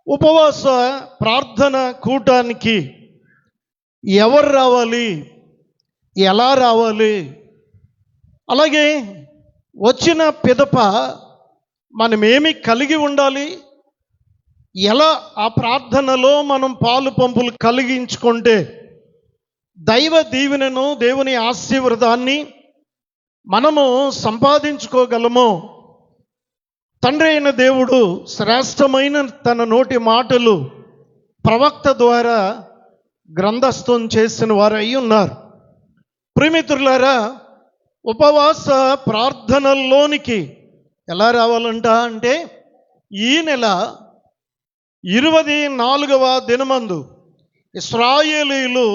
ఉపవాస ప్రార్థన కూటానికి ఎవరు రావాలి, ఎలా రావాలి, అలాగే వచ్చిన పిదప మనమేమి కలిగి ఉండాలి, ఎలా ఆ ప్రార్థనలో మనం పాలు పంపులు కలిగించుకుంటే దైవ దీవెనను, దేవుని ఆశీర్వాదాన్ని మనము సంపాదించుకోగలము. తండ్రి అయిన దేవుడు శ్రేష్టమైన తన నోటి మాటలు ప్రవక్త ద్వారా గ్రంథస్థం చేసిన వారు అయి ఉన్నారు. ప్రియమిత్రులారా, ఉపవాస ప్రార్థనల్లోనికి ఎలా రావాలంట అంటే ఈ నెల 24వ దినమందు ఇశ్రాయేలీయులు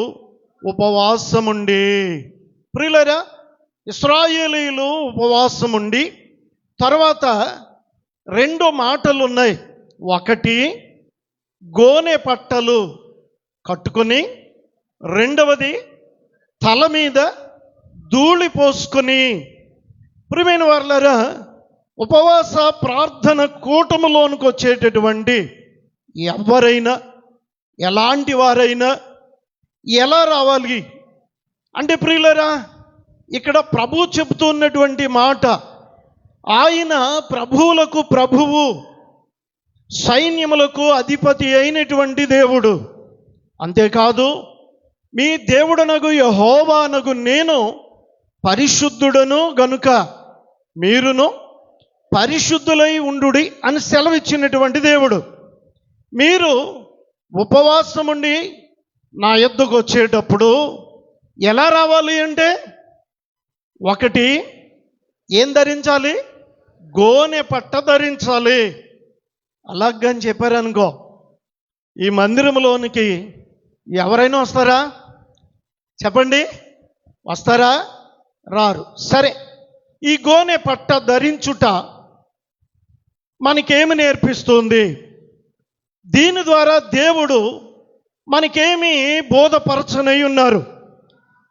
ఉపవాసముండి, ప్రియులారా, ఇశ్రాయేలీయులు ఉపవాసముండి తర్వాత 2 మాటలు ఉన్నాయి. ఒకటి గోనె పట్టలు కట్టుకొని, రెండవది తల మీద ధూళి పోసుకొని. ప్రియమైన వారులారా, ఉపవాస ప్రార్థన కూటములోనికి వచ్చేటటువంటి ఎవరైనా, ఎలాంటి వారైనా ఎలా రావాలి అంటే, ప్రియులారా, ఇక్కడ ప్రభు చెబుతున్నటువంటి మాట, ఆయన ప్రభువులకు ప్రభువు, సైన్యములకు అధిపతి అయినటువంటి దేవుడు. అంతేకాదు, మీ దేవుడనగు యెహోవానగు నేను పరిశుద్ధుడను గనుక మీరును పరిశుద్ధులై ఉండుడి అని సెలవిచ్చినటువంటి దేవుడు. మీరు ఉపవాసముండి నా యొద్దకు వచ్చేటప్పుడు ఎలా రావాలి అంటే, ఒకటి ఏం ధరించాలి? గోనె పట్ట ధరించాలి. అలాగని చెప్పారనుకో, ఈ మందిరంలోనికి ఎవరైనా వస్తారా? చెప్పండి, వస్తారా? రారు. సరే, ఈ గోనె పట్ట ధరించుట మనకేమి నేర్పిస్తుంది? దీని ద్వారా దేవుడు మనకేమి బోధపరచనై ఉన్నారు?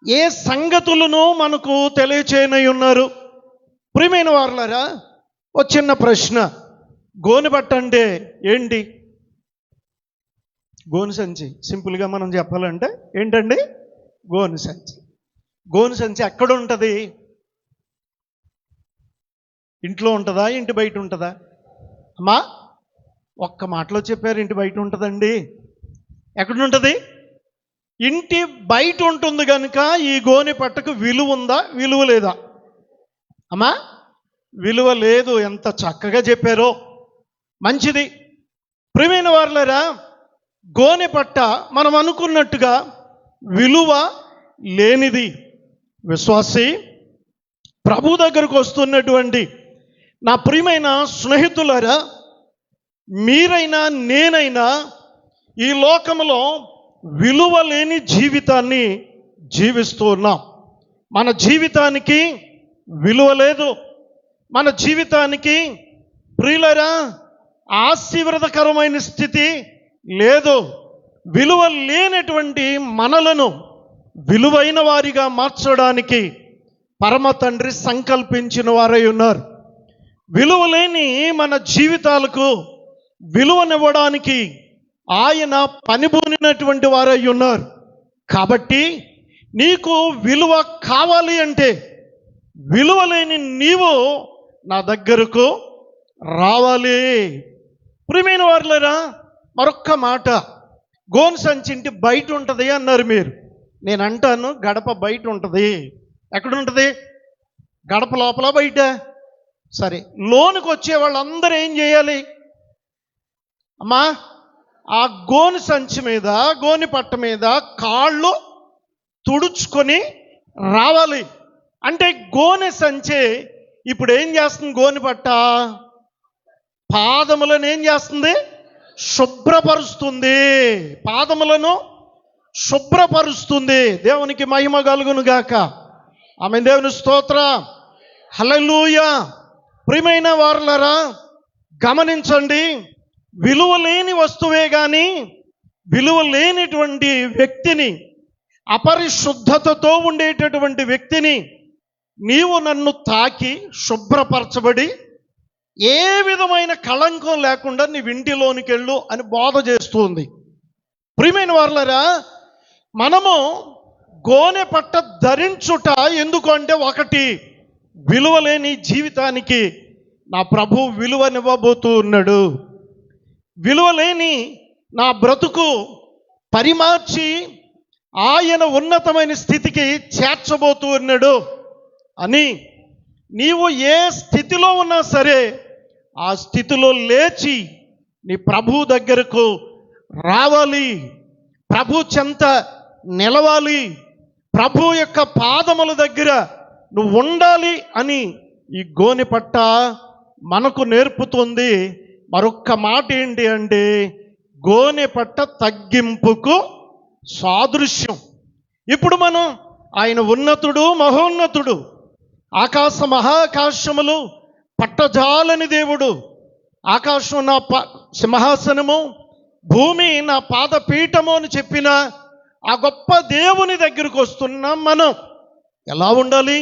ఏ సంగతులను మనకు తెలియచేయనై ఉన్నారు? ప్రియమైన వారులారా, ఒక చిన్న ప్రశ్న. గోనె పట్ట అంటే ఏంటి? గోనె సంచి. సింపుల్గా మనం చెప్పాలంటే ఏంటండి? గోనె సంచి. గోనె సంచి ఎక్కడ ఉంటుంది? ఇంట్లో ఉంటుందా, ఇంటి బయట ఉంటుందా? అమ్మా, ఒక్క మాటలో చెప్పారు, ఇంటి బయట ఉంటుందండి. ఎక్కడ ఉంటుంది? ఇంటి బయట ఉంటుంది. కనుక ఈ గోనె పట్టకు విలువ ఉందా, విలువ లేదా? అమ్మా, విలువ లేదు. ఎంత చక్కగా చెప్పారో, మంచిది. ప్రియమైన వారులారా, గోనె పట్ట మనం అనుకున్నట్టుగా విలువ లేనిది. విశ్వాసి, ప్రభు దగ్గరకు వస్తున్నటువంటి నా ప్రియమైన స్నేహితులారా, మీరైనా నేనైనా ఈ లోకంలో విలువ లేని జీవితాన్ని జీవిస్తూ ఉన్నాం. మన జీవితానికి విలువ లేదు. మన జీవితానికి, ప్రియులారా, ఆశీర్వాదకరమైన స్థితి లేదు. విలువ లేనటువంటి మనలను విలువైన వారిగా మార్చడానికి పరమ తండ్రి సంకల్పించిన వారై ఉన్నారు. విలువ లేని మన జీవితాలకు విలువనివ్వడానికి ఆయన పనిబూనినటువంటి వారై ఉన్నారు. కాబట్టి నీకు విలువ కావాలి అంటే, విలువ లేని నీవు నా దగ్గరకు రావాలి. ప్రియమైన వారులారా, మరొక్క మాట, గోనె సంచి ఇంటి బయట ఉంటుంది అన్నారు మీరు. నేను అంటాను, గడప బయట ఉంటుంది. ఎక్కడ ఉంటుంది? గడప లోపల, బయట? సరే, లోనికి వచ్చే వాళ్ళందరూ ఏం చేయాలి? అమ్మా, ఆ గోనె సంచి మీద, గోనె పట్ట మీద కాళ్ళు తుడుచుకొని రావాలి. అంటే గోనె సంచి ఇప్పుడు ఏం చేస్తుంది? గోనె పట్ట పాదములను ఏం చేస్తుంది? శుభ్రపరుస్తుంది. పాదములను శుభ్రపరుస్తుంది. దేవునికి మహిమ కలుగును గాక. ఆమేన్. దేవుని స్తోత్రం. హల్లెలూయా. ప్రియమైన వారులారా, గమనించండి, విలువ లేని వస్తువే కానీ విలువ లేనిటువంటి వ్యక్తిని, అపరిశుద్ధతతో ఉండేటటువంటి వ్యక్తిని నీవు నన్ను తాకి శుభ్రపరచబడి ఏ విధమైన కళంకం లేకుండా నీ ఇంటిలోనికి వెళ్ళు అని బోధ చేస్తుంది. ప్రియమైన వారలారా, మనము గోనె పట్ట ధరించుట ఎందుకు అంటే, ఒకటి, విలువలేని జీవితానికి నా ప్రభు విలువనివ్వబోతూ ఉన్నాడు. విలువలేని నా బ్రతుకు పరిమార్చి ఆయన ఉన్నతమైన స్థితికి చేర్చబోతూ ఉన్నాడు అని, నీవు ఏ స్థితిలో ఉన్నా సరే ఆ స్థితిలో లేచి నీ ప్రభు దగ్గరకు రావాలి, ప్రభు చెంత నిలవాలి, ప్రభు యొక్క పాదముల దగ్గర నువ్వు ఉండాలి అని ఈ గోనె పట్ట మనకు నేర్పుతుంది. మరొక్క మాట ఏంటి అంటే, గోనె పట్ట తగ్గింపుకు సాదృశ్యం. ఇప్పుడు మనం ఆయన ఉన్నతుడు, మహోన్నతుడు, ఆకాశ మహాకాశములు పట్టజాలని దేవుడు, ఆకాశం నా సింహాసనము, భూమి నా పాదపీఠము అని చెప్పిన ఆ గొప్ప దేవుని దగ్గరకు వస్తున్నాం. మనం ఎలా ఉండాలి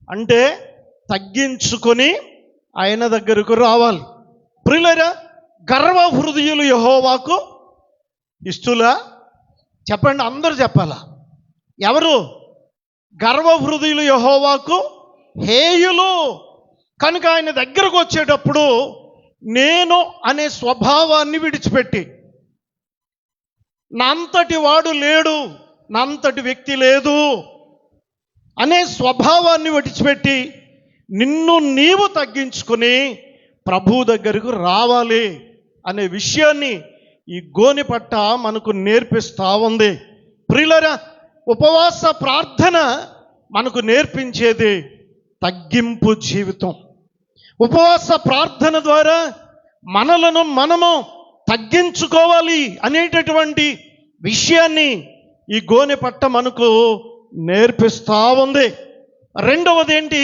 అంటే, తగ్గించుకొని ఆయన దగ్గరకు రావాలి. ప్రియులారా, గర్వ హృదయులు యెహోవాకు ఇష్టలా? చెప్పండి, అందరూ చెప్పాలా? ఎవరు? గర్వ హృదయులు యెహోవాకు హేయులు. కనుక ఆయన దగ్గరకు వచ్చేటప్పుడు నేను అనే స్వభావాన్ని విడిచిపెట్టి, నా అంతటి వాడు లేడు, నా అంతటి వ్యక్తి లేదు అనే స్వభావాన్ని విడిచిపెట్టి నిన్ను నీవు తగ్గించుకొని ప్రభు దగ్గరకు రావాలి అనే విషయాన్ని ఈ గోనె పట్ట మనకు నేర్పిస్తూ ఉంది. ప్రియులారా, ఉపవాస ప్రార్థన మనకు నేర్పించేది తగ్గింపు జీవితం. ఉపవాస ప్రార్థన ద్వారా మనలను మనము తగ్గించుకోవాలి అనేటటువంటి విషయాన్ని ఈ గోనె పట్ట మనకు నేర్పిస్తూ ఉంది. రెండవది ఏంటి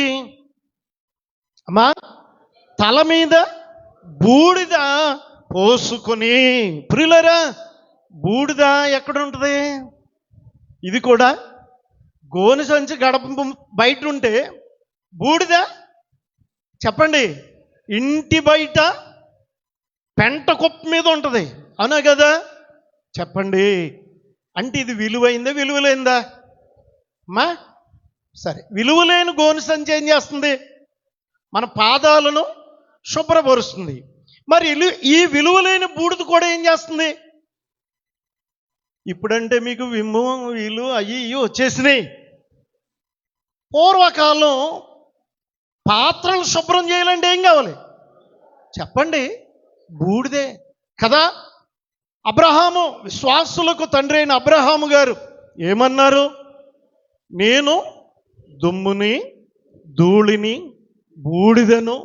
అమ్మా? తల మీద బూడిద పోసుకొని. ప్రియులారా, బూడిద ఎక్కడ ఉంటుంది? ఇది కూడా గోనె సంచి గడప బయట ఉంటే బూడిద, చెప్పండి, ఇంటి బయట పెంట కుప్ప మీద ఉంటుంది, అవునా కదా? చెప్పండి, అంటే ఇది విలువైందా విలువలేందా అమ్మా? సరే, విలువలేని గోనె సంచి ఏం చేస్తుంది? మన పాదాలను శుభ్రపరుస్తుంది. మరి ఈ విలువలేని బూడిద కూడా ఏం చేస్తుంది? ఇప్పుడంటే మీకు విమ్ము వీలు అయ్యి వచ్చేసినాయి. పూర్వకాలం పాత్రలు శుభ్రం చేయాలంటే ఏం కావాలి చెప్పండి? బూడిదే కదా. అబ్రహాము, విశ్వాసులకు తండ్రి అయిన అబ్రహాము గారు ఏమన్నారు? నేను దుమ్ముని, ధూళిని, బూడిదను,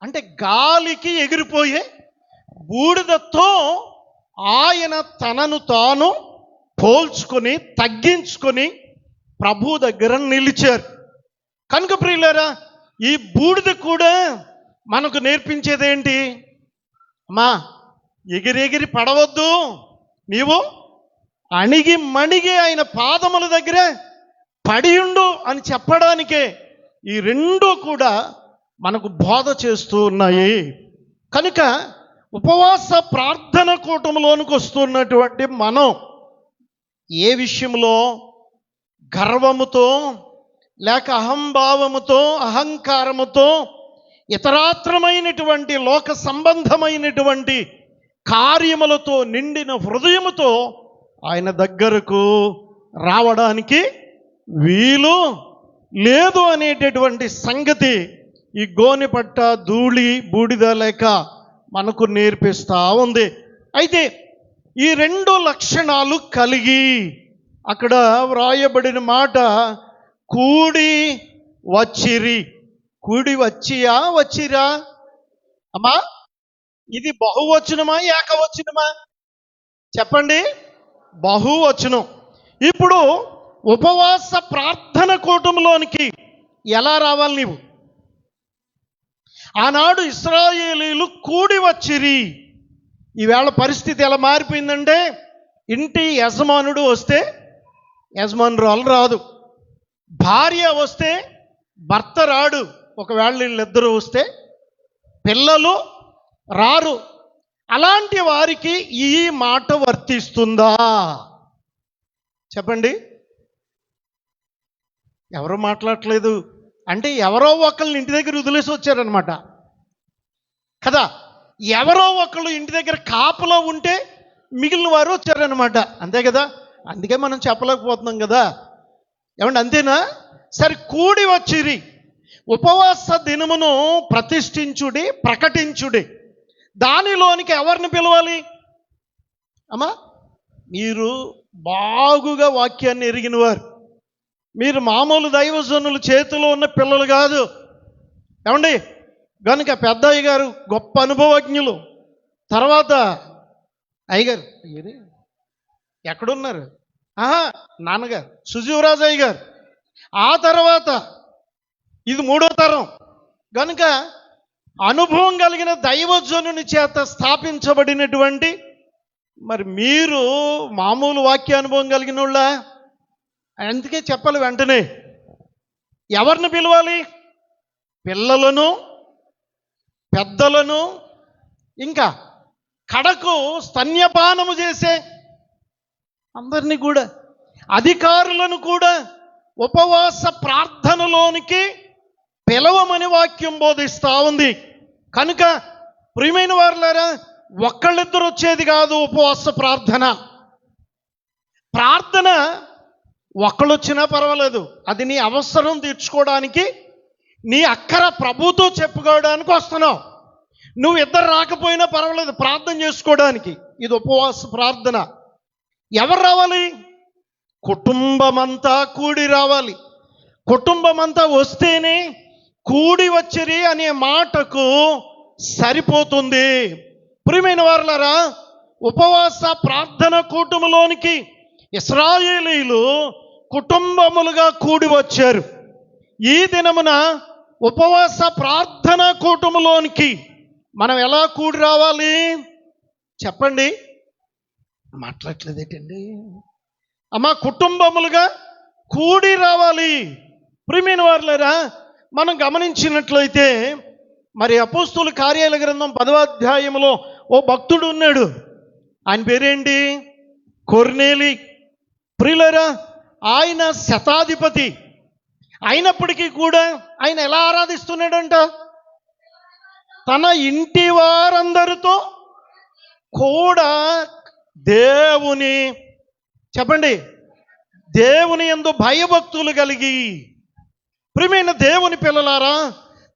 అంటే గాలికి ఎగిరిపోయే బూడిదతో ఆయన తనను తాను పోల్చుకొని తగ్గించుకొని ప్రభు దగ్గర నిలిచారు. కనుక ప్రియులారా, ఈ బూడిద కూడా మనకు నేర్పించేది ఏంటి అమ్మా? ఎగిరెగిరి పడవద్దు, నీవు అణిగి మణిగి ఆయన పాదముల దగ్గర పడియుండు అని చెప్పడానికే ఈ రెండు కూడా మనకు బోధ చేస్తూ ఉన్నాయి. కనుక ఉపవాస ప్రార్థన కూటంలోనికి వస్తున్నటువంటి మనం ఏ విషయంలో గర్వముతో లేక అహంభావముతో, అహంకారముతో, ఇతరాత్రమైనటువంటి లోక సంబంధమైనటువంటి కార్యములతో నిండిన హృదయముతో ఆయన దగ్గరకు రావడానికి వీలు లేదు అనేటటువంటి సంగతి ఈ గోనె పట్ట ధూళి బూడిద లేక మనకు నేర్పిస్తూ ఉంది. అయితే ఈ రెండు లక్షణాలు కలిగి అక్కడ వ్రాయబడిన మాట కూడి వచ్చిరి. కూడి వచ్చిరా అమ్మా? ఇది బహువచనమా ఏకవచనమా చెప్పండి? బహువచనం. ఇప్పుడు ఉపవాస ప్రార్థన కూటంలోనికి ఎలా రావాలి నీవు? ఆనాడు ఇశ్రాయేలీయులు కూడి వచ్చిరి. ఈవేళ పరిస్థితి ఎలా మారిపోయిందంటే, ఇంటి యజమానుడు వస్తే యజమానురాలు రాదు, భార్య వస్తే భర్త రాడు, ఒకవేళ వీళ్ళిద్దరూ వస్తే పిల్లలు రారు. అలాంటి వారికి ఈ మాట వర్తిస్తుందా? చెప్పండి. ఎవరు మాట్లాడట్లేదు అంటే ఎవరో ఒకళ్ళని ఇంటి దగ్గర వదిలేసి వచ్చారనమాట కదా. ఎవరో ఒకళ్ళు ఇంటి దగ్గర కాపలో ఉంటే మిగిలిన వారు వచ్చారనమాట, అంతే కదా. అందుకే మనం చెప్పలేకపోతున్నాం కదా. ఏమండి, అంతేనా? సరే, కూడి వచ్చిరి, ఉపవాస దినమును ప్రతిష్ఠించుడి, ప్రకటించుడి. దానిలోనికి ఎవరిని పిలవాలి? అమ్మా, మీరు బాగుగా వాక్యాన్ని ఎరిగిన వారు, మీరు మామూలు దైవజనుల చేతిలో ఉన్న పిల్లలు కాదు. ఏమండి, కనుక పెద్ద అయ్యగారు గొప్ప అనుభవజ్ఞులు, తర్వాత అయ్యగారు ఎక్కడున్నారు? నాన్నగారు సుజీవరాజు అయ్యగారు, ఆ తర్వాత ఇది 3వ తరం. కనుక అనుభవం కలిగిన దైవజనుని చేత స్థాపించబడినటువంటి మరి మీరు మామూలు వాక్య అనుభవం కలిగిన వాళ్ళ. అందుకే చెప్పాలి వెంటనే ఎవరిని పిలవాలి? పిల్లలను, పెద్దలను, ఇంకా కడకు స్తన్యపానము చేసే అందరినీ కూడా, అధికారులను కూడా ఉపవాస ప్రార్థనలోనికి పిలవమని వాక్యం బోధిస్తూ ఉంది. కనుక ప్రియమైన వారులారా, ఒక్కళ్ళిద్దరు వచ్చేది కాదు ఉపవాస ప్రార్థన. ప్రార్థన ఒక్కళ్ళు వచ్చినా పర్వాలేదు, అది నీ అవసరం తీర్చుకోవడానికి, నీ అక్కర ప్రభుతో చెప్పుకోవడానికి వస్తున్నావు. నువ్వు ఇద్దరు రాకపోయినా పర్వాలేదు ప్రార్థన చేసుకోవడానికి. ఇది ఉపవాస ప్రార్థన. ఎవరు రావాలి? కుటుంబమంతా కూడి రావాలి. కుటుంబమంతా వస్తేనే కూడి వచ్చిరి అనే మాటకు సరిపోతుంది. ప్రియమైన వారులారా, ఉపవాస ప్రార్థన కూటములోనికి ఇశ్రాయేలీయులు కుటుంబములుగా కూడి వచ్చారు. ఈ దినమున ఉపవాస ప్రార్థన కూటములోనికి మనం ఎలా కూడి రావాలి? చెప్పండి. మాట్లాడలేదేటండి అమ్మా? కుటుంబములుగా కూడి రావాలి. ప్రియమైన వారులారా, మనం గమనించినట్లయితే మరి అపోస్తుల కార్యాల గ్రంథం 10వ అధ్యాయంలో ఓ భక్తుడు ఉన్నాడు. ఆయన పేరేంటి? కొర్నేలి. ప్రియులారా, ఆయన శతాధిపతి అయినప్పటికీ కూడా ఆయన ఎలా ఆరాధిస్తున్నాడంట? తన ఇంటి వారందరితో కూడా దేవుని, చెప్పండి, దేవుని యందు భయభక్తులు కలిగి. ప్రియమైన దేవుని పిల్లలారా,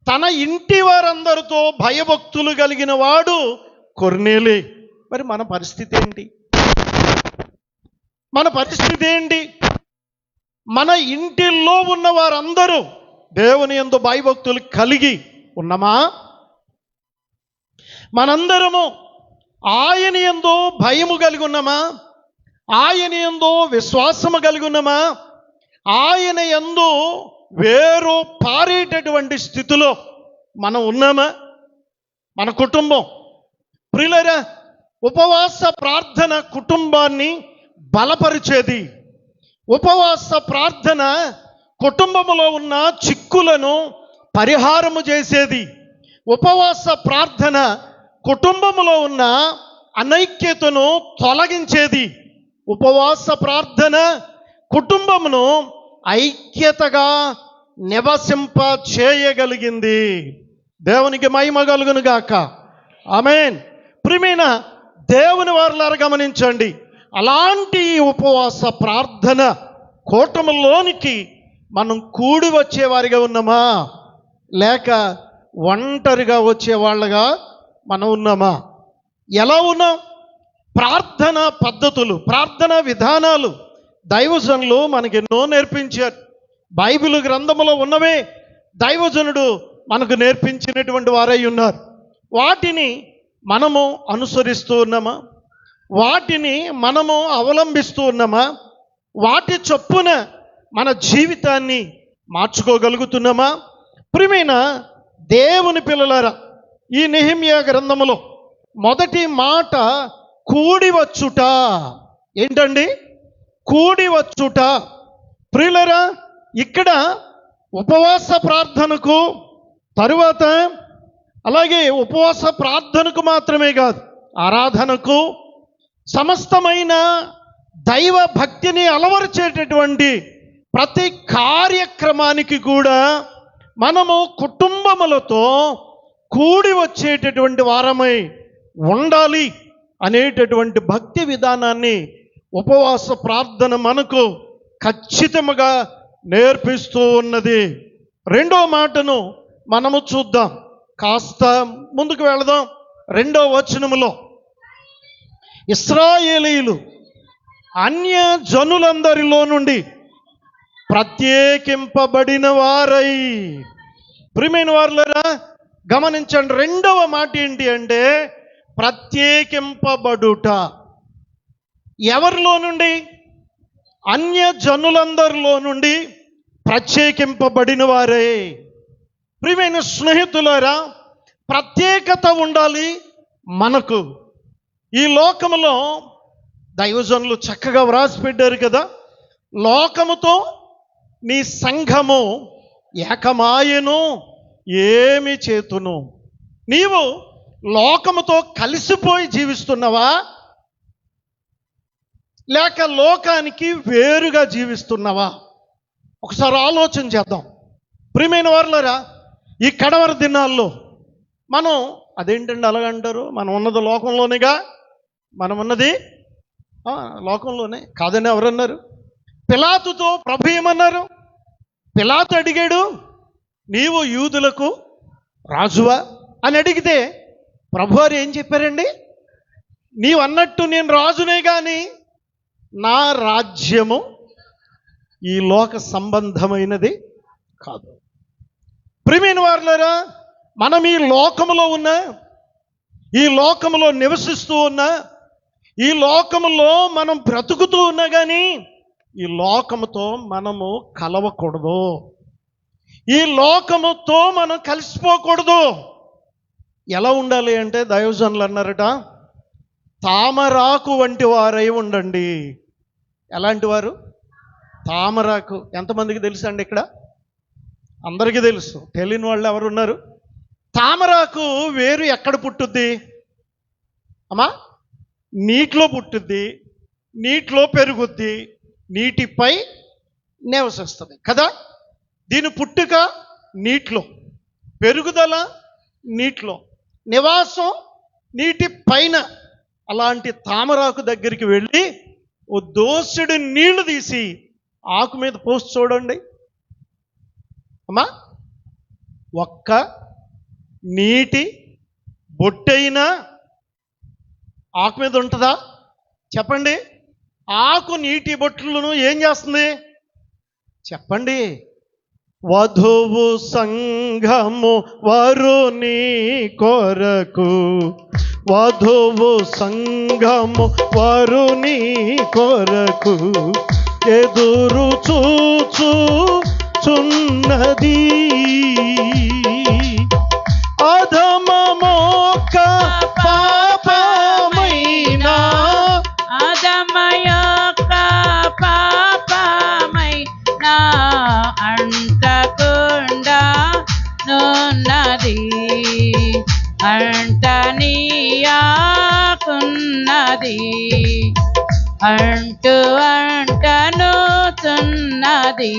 తన ఇంటి వారందరితో భయభక్తులు కలిగిన వాడు కొర్నేలి. మరి మన పరిస్థితి ఏంటి? మన పరిస్థితి ఏంటి? మన ఇంటిలో ఉన్న వారందరూ దేవుని యందు భయభక్తులు కలిగి ఉన్నామా? మనందరము ఆయన యందు భయము కలిగి ఉన్నామా? ఆయన యందు విశ్వాసము కలిగి ఉన్నామా? ఆయన యందు వేరు పారేటటువంటి స్థితిలో మనం ఉన్నామా? మన కుటుంబం, ప్రియులారా, ఉపవాస ప్రార్థన కుటుంబాన్ని బలపరిచేది. ఉపవాస ప్రార్థన కుటుంబములో ఉన్న చిక్కులను పరిహారము చేసేది. ఉపవాస ప్రార్థన కుటుంబములో ఉన్న అనైక్యతను తొలగించేది. ఉపవాస ప్రార్థన కుటుంబమును ఐక్యతగా నివసింప చేయగలిగింది. దేవునికి మహిమ కలుగును గాక. ఆమేన్. ప్రియమైన దేవుని వారులారా, గమనించండి, అలాంటి ఉపవాస ప్రార్థన కూటములోనికి మనం కూడి వచ్చేవారిగా ఉన్నామా, లేక ఒంటరిగా వచ్చేవాళ్ళగా మనం ఉన్నామా? ఎలా ఉన్నాం? ప్రార్థన పద్ధతులు, ప్రార్థన విధానాలు దైవజనులు మనకు ఎన్నో నేర్పించారు. బైబిల్ గ్రంథములో ఉన్నవే దైవజనుడు మనకు నేర్పించినటువంటి వారై ఉన్నారు. వాటిని మనము అనుసరిస్తూ ఉన్నామా? వాటిని మనము అవలంబిస్తూ ఉన్నామా? వాటి చొప్పున మన జీవితాన్ని మార్చుకోగలుగుతున్నామా? ప్రియమైన దేవుని పిల్లలారా, ఈ నెహెమ్యా గ్రంథములో మొదటి మాట కూడి వచ్చుట. ఏంటండి? కూడి వచ్చుట. ప్రియులరా, ఇక్కడ ఉపవాస ప్రార్థనకు తరువాత అలాగే ఉపవాస ప్రార్థనకు మాత్రమే కాదు, ఆరాధనకు, సమస్తమైన దైవ భక్తిని అలవరిచేటటువంటి ప్రతి కార్యక్రమానికి కూడా మనము కుటుంబములతో కూడి వచ్చేటటువంటి వారమై ఉండాలి అనేటటువంటి భక్తి విధానాన్ని ఉపవాస ప్రార్థన మనకు ఖచ్చితంగా నేర్పిస్తూ ఉన్నది. రెండో మాటను మనము చూద్దాం, కాస్త ముందుకు వెళదాం. 2వ వచనములో ఇశ్రాయేలీయులు అన్య జనులందరిలో నుండి ప్రత్యేకింపబడిన వారై, ప్రియమైన వారులారా గమనించండి, 2వ మాట ఏంటి అంటే ప్రత్యేకింపబడుట. ఎవరిలో నుండి? అన్య జనులందరిలో నుండి ప్రత్యేకింపబడిన వారే. ప్రియమైన స్నేహితులారా, ప్రత్యేకత ఉండాలి మనకు. ఈ లోకములో దైవజనులు చక్కగా వ్రాసి పెట్టారు కదా, లోకముతో నీ సంఘము ఏకమాయను ఏమి చేతును. నీవు లోకముతో కలిసిపోయి జీవిస్తున్నావా, లేక లోకానికి వేరుగా జీవిస్తున్నావా? ఒకసారి ఆలోచన చేద్దాం. ప్రియమైన వారులారా, ఈ కడవరి దినాల్లో మనం అదేంటండి అలాగంటారు, మనం ఉన్నది లోకంలోనేగా, మనం ఉన్నది లోకంలోనే కాదని ఎవరన్నారు? పిలాతుతో ప్రభు ఏమన్నారు? పిలాతు అడిగాడు, నీవు యూదులకు రాజువా అని అడిగితే ప్రభువారు ఏం చెప్పారండి? నీవు అన్నట్టు నేను రాజునే కానీ నా రాజ్యము ఈ లోక సంబంధమైనది కాదు. ప్రియమైన వారులారా, మనం ఈ లోకములో ఉన్నా, ఈ లోకములో నివసిస్తూ ఉన్నా, ఈ లోకములో మనం బ్రతుకుతూ ఉన్నా కానీ ఈ లోకముతో మనము కలవకూడదు, ఈ లోకముతో మనం కలిసిపోకూడదు. ఎలా ఉండాలి అంటే దైవజనులు అన్నారట, తామరాకు వంటి వారై ఉండండి. ఎలాంటి వారు? తామరాకు. ఎంతమందికి తెలుసు అండి? ఇక్కడ అందరికీ తెలుసు, తెలియని వాళ్ళు ఎవరున్నారు? తామరాకు వేరు ఎక్కడ పుట్టుద్ది అమ్మా? నీటిలో పుట్టుద్ది, నీటిలో పెరుగుద్ది, నీటిపై నివసిస్తుంది కదా. దీని పుట్టుక నీటిలో, పెరుగుదల నీటిలో, నివాసం నీటి పైన. అలాంటి తామరాకు దగ్గరికి వెళ్ళి ఓ దోసెడు నీళ్లు తీసి ఆకు మీద పోసి చూడండి అమ్మా, ఒక్క నీటి బొట్టైనా ఆకు మీద ఉంటుందా? చెప్పండి. ఆకు నీటి బొట్లను ఏం చేస్తుంది చెప్పండి? వధువు సంఘము వరుని కొరకు, వధువు సంఘము వరుని కొరకు ఎదురు చూచుచున్నది. అధమమోక పాపమైన, అధమయొక్క పాపమైన అంటకుండా నున్నది, అంటనీయాకున్నది, అంటనుచున్నది.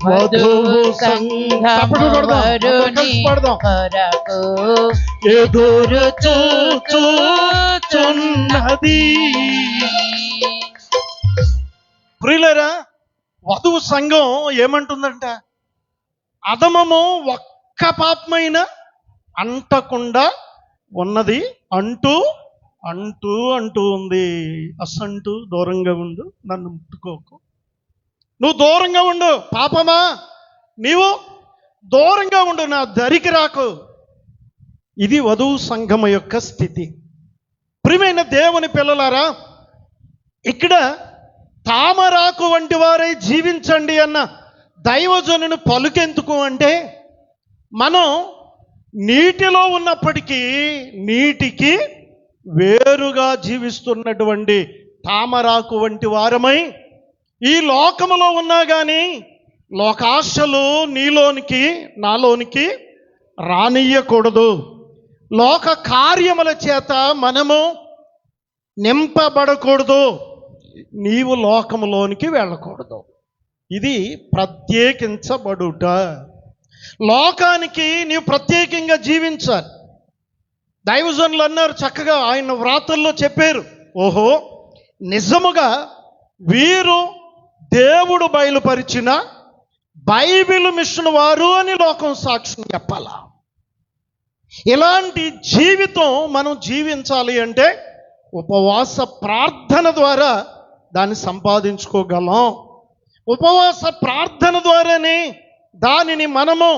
వధువు సంఘము వరుని కొరకు ఎదురు చూచుచున్నది. ప్రియులారా, వధువు సంఘం ఏమంటుందంట? అధమము ఒక్క పాపమైన అంటకుండా ఉన్నది, అంటూ అంటూ అంటూ ఉంది. అసంటూ దూరంగా ఉండు, నన్ను ముట్టుకోకు, నువ్వు దూరంగా ఉండు, పాపమా నీవు దూరంగా ఉండు, నా దరికి రాకు. ఇది వధువు సంఘం యొక్క స్థితి. ప్రియమైన దేవుని పిల్లలారా, ఇక్కడ తామరాకు వంటి వారై జీవించండి అన్న దైవజనుని పలుకెందుకు అంటే, మనం నీటిలో ఉన్నప్పటికీ నీటికి వేరుగా జీవిస్తున్నటువంటి తామరాకు వంటి వారమై, ఈ లోకములో ఉన్నా కానీ లోకాశలు నీలోనికి నాలోనికి రానియ్యకూడదు. లోక కార్యముల చేత మనము నింపబడకూడదు. నీవు లోకములోనికి వెళ్ళకూడదు. ఇది ప్రత్యేకించబడుట. లోకానికి నీవు ప్రత్యేకంగా జీవించాలి. దైవజనులు అన్నారు చక్కగా, ఆయన వ్రాతల్లో చెప్పారు, ఓహో నిజముగా వీరు దేవుడు బయలుపరిచిన బైబిల్ మిషన్ వారు అని లోకం సాక్ష్యం చెప్పాలా. ఇలాంటి జీవితం మనం జీవించాలి అంటే ఉపవాస ప్రార్థన ద్వారా దాన్ని సంపాదించుకోగలం. ఉపవాస ప్రార్థన ద్వారానే దానిని మనము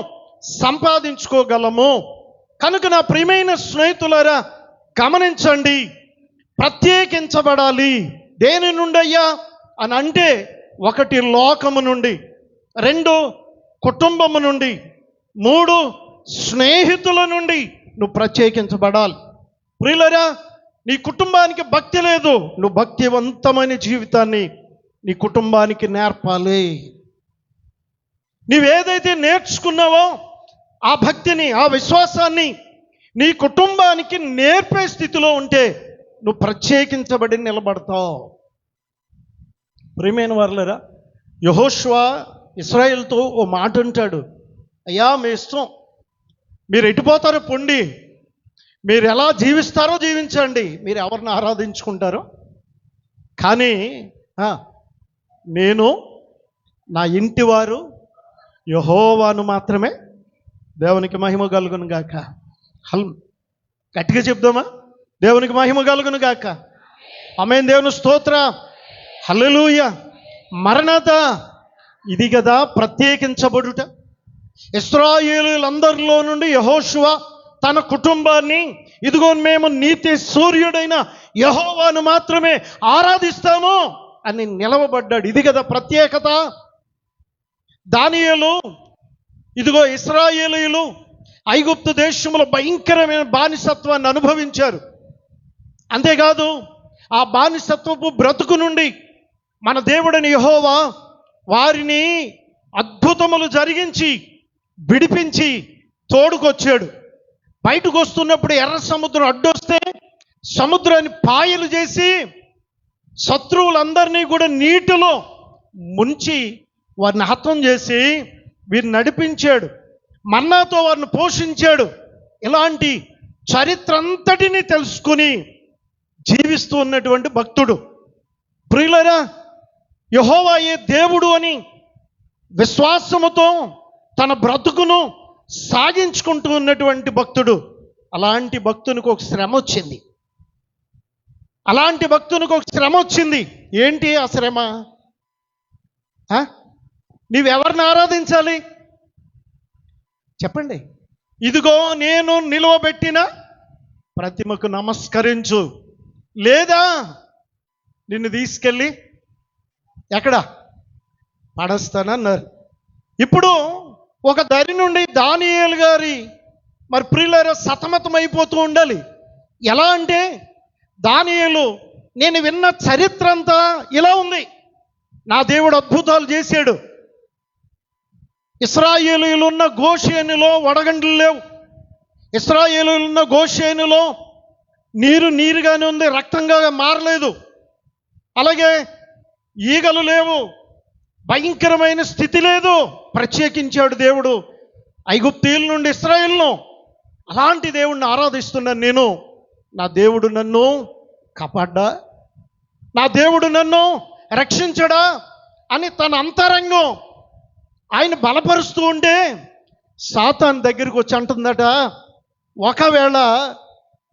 సంపాదించుకోగలము. కనుక నా ప్రియమైన స్నేహితులారా గమనించండి, ప్రత్యేకించబడాలి. దేని నుండి అయ్యా అని అంటే, ఒకటి లోకము నుండి, రెండు కుటుంబము నుండి, మూడు స్నేహితుల నుండి నువ్వు ప్రత్యేకించబడాలి. ప్రియులరా, నీ కుటుంబానికి భక్తి లేదు, నువ్వు భక్తివంతమైన జీవితాన్ని నీ కుటుంబానికి నేర్పాలి. నీవేదైతే నేర్చుకున్నావో ఆ భక్తిని, ఆ విశ్వాసాన్ని నీ కుటుంబానికి నేర్పే స్థితిలో ఉంటే నువ్వు ప్రత్యేకించబడి నిలబడతావు. ప్రియమైన వారులారా, యెహోషువ ఇశ్రాయేలుతో ఓ మాట అంటాడు, అయ్యా మీ ఇష్టం, మీరు ఎటుపోతారో పొండి, మీరు ఎలా జీవిస్తారో జీవించండి, మీరు ఎవరిని ఆరాధించుకుంటారో, కానీ నేను నా ఇంటి వారు యెహోవాను మాత్రమే. దేవునికి మహిమ కలుగును గాక. గట్టిగా చెప్దామా? దేవునికి మహిమ కలుగును గాక. ఆమేన్. దేవుని స్తోత్ర. హల్లెలూయా. మరణత. ఇది కదా ప్రత్యేకించబడుట. ఇశ్రాయేలీయులందరిలో నుండి యెహోషువ తన కుటుంబాన్ని, ఇదిగో మేము నీతి సూర్యుడైన యెహోవాను మాత్రమే ఆరాధిస్తాము అని నిలవబడ్డాడు. ఇది కదా ప్రత్యేకత. దానియేలు, ఇదిగో ఇశ్రాయేలీయులు ఐగుప్తు దేశంలో భయంకరమైన బానిసత్వాన్ని అనుభవించారు. అంతేకాదు ఆ బానిసత్వపు బ్రతుకు నుండి మన దేవుడని యెహోవా వారిని అద్భుతములు జరిగించి విడిపించి తోడుకొచ్చాడు. బయటకు వస్తున్నప్పుడు ఎర్ర సముద్రం అడ్డొస్తే సముద్రాన్ని పాయలు చేసి శత్రువులందరినీ కూడా నీటిలో ముంచి వారిని హతం చేసి వీరిని నడిపించాడు. మన్నాతో వారిని పోషించాడు. ఇలాంటి చరిత్ర అంతటిని తెలుసుకుని జీవిస్తూ ఉన్నటువంటి భక్తుడు. ప్రియులరా, యెహోవాయే దేవుడు అని విశ్వాసముతో తన బ్రతుకును సాగించుకుంటూ ఉన్నటువంటి భక్తుడు. అలాంటి భక్తునికి ఒక శ్రమ వచ్చింది. ఏంటి ఆ శ్రమ? నీవెవరిని ఆరాధించాలి చెప్పండి? ఇదిగో నేను నిలువబెట్టిన ప్రతిమకు నమస్కరించు, లేదా నిన్ను తీసుకెళ్ళి ఎక్కడ పడేస్తానన్నారు. ఇప్పుడు ఒక దరి నుండి దానియేలు గారి మరి ప్రియులారా సతమతం అయిపోతూ ఉండాలి. ఎలా అంటే, దానియేలు నేను విన్న చరిత్ర అంతా ఇలా ఉంది. నా దేవుడు అద్భుతాలు చేశాడు. ఇశ్రాయేలీయులున్న గోషేనులో వడగండ్లు లేవు. ఇశ్రాయేలీయులున్న గోషేనులో నీరుగానే ఉంది, రక్తంగా మారలేదు. అలాగే ఈగలు లేవు, భయంకరమైన స్థితి లేదు. ప్రత్యేకించాడు దేవుడు ఐగుప్తీయుల నుండి ఇశ్రాయేలును. అలాంటి దేవుడిని ఆరాధిస్తున్నాను నేను. నా దేవుడు నన్ను కాపాడ్డా, నా దేవుడు నన్ను రక్షించడా అని తన అంతరంగం ఆయన బలపరుస్తూ ఉంటే సాతాను దగ్గరికి వచ్చి అంటుందట, ఒకవేళ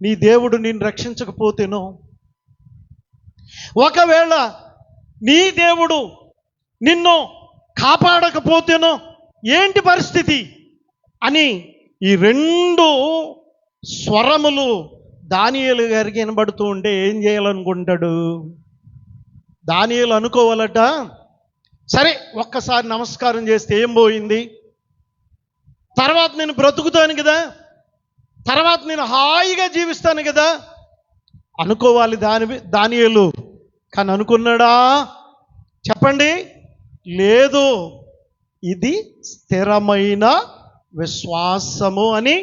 నీ దేవుడు నిన్ను రక్షించకపోతేనో, ఒకవేళ నీ దేవుడు నిన్ను కాపాడకపోతేనో ఏంటి పరిస్థితి అని ఈ రెండు స్వరములు దానియేలు గారికి వినబడుతూ ఉంటే ఏం చేయాలనుకుంటాడు? దానియేలు అనుకోవాలట, సరే ఒక్కసారి నమస్కారం చేస్తే ఏం పోయింది, తర్వాత నేను బ్రతుకుతాను కదా, తర్వాత నేను హాయిగా జీవిస్తాను కదా అనుకోవాలి దానియేలు. కానీ అనుకున్నాడా చెప్పండి? లేదు. ఇది స్థిరమైన విశ్వాసము అని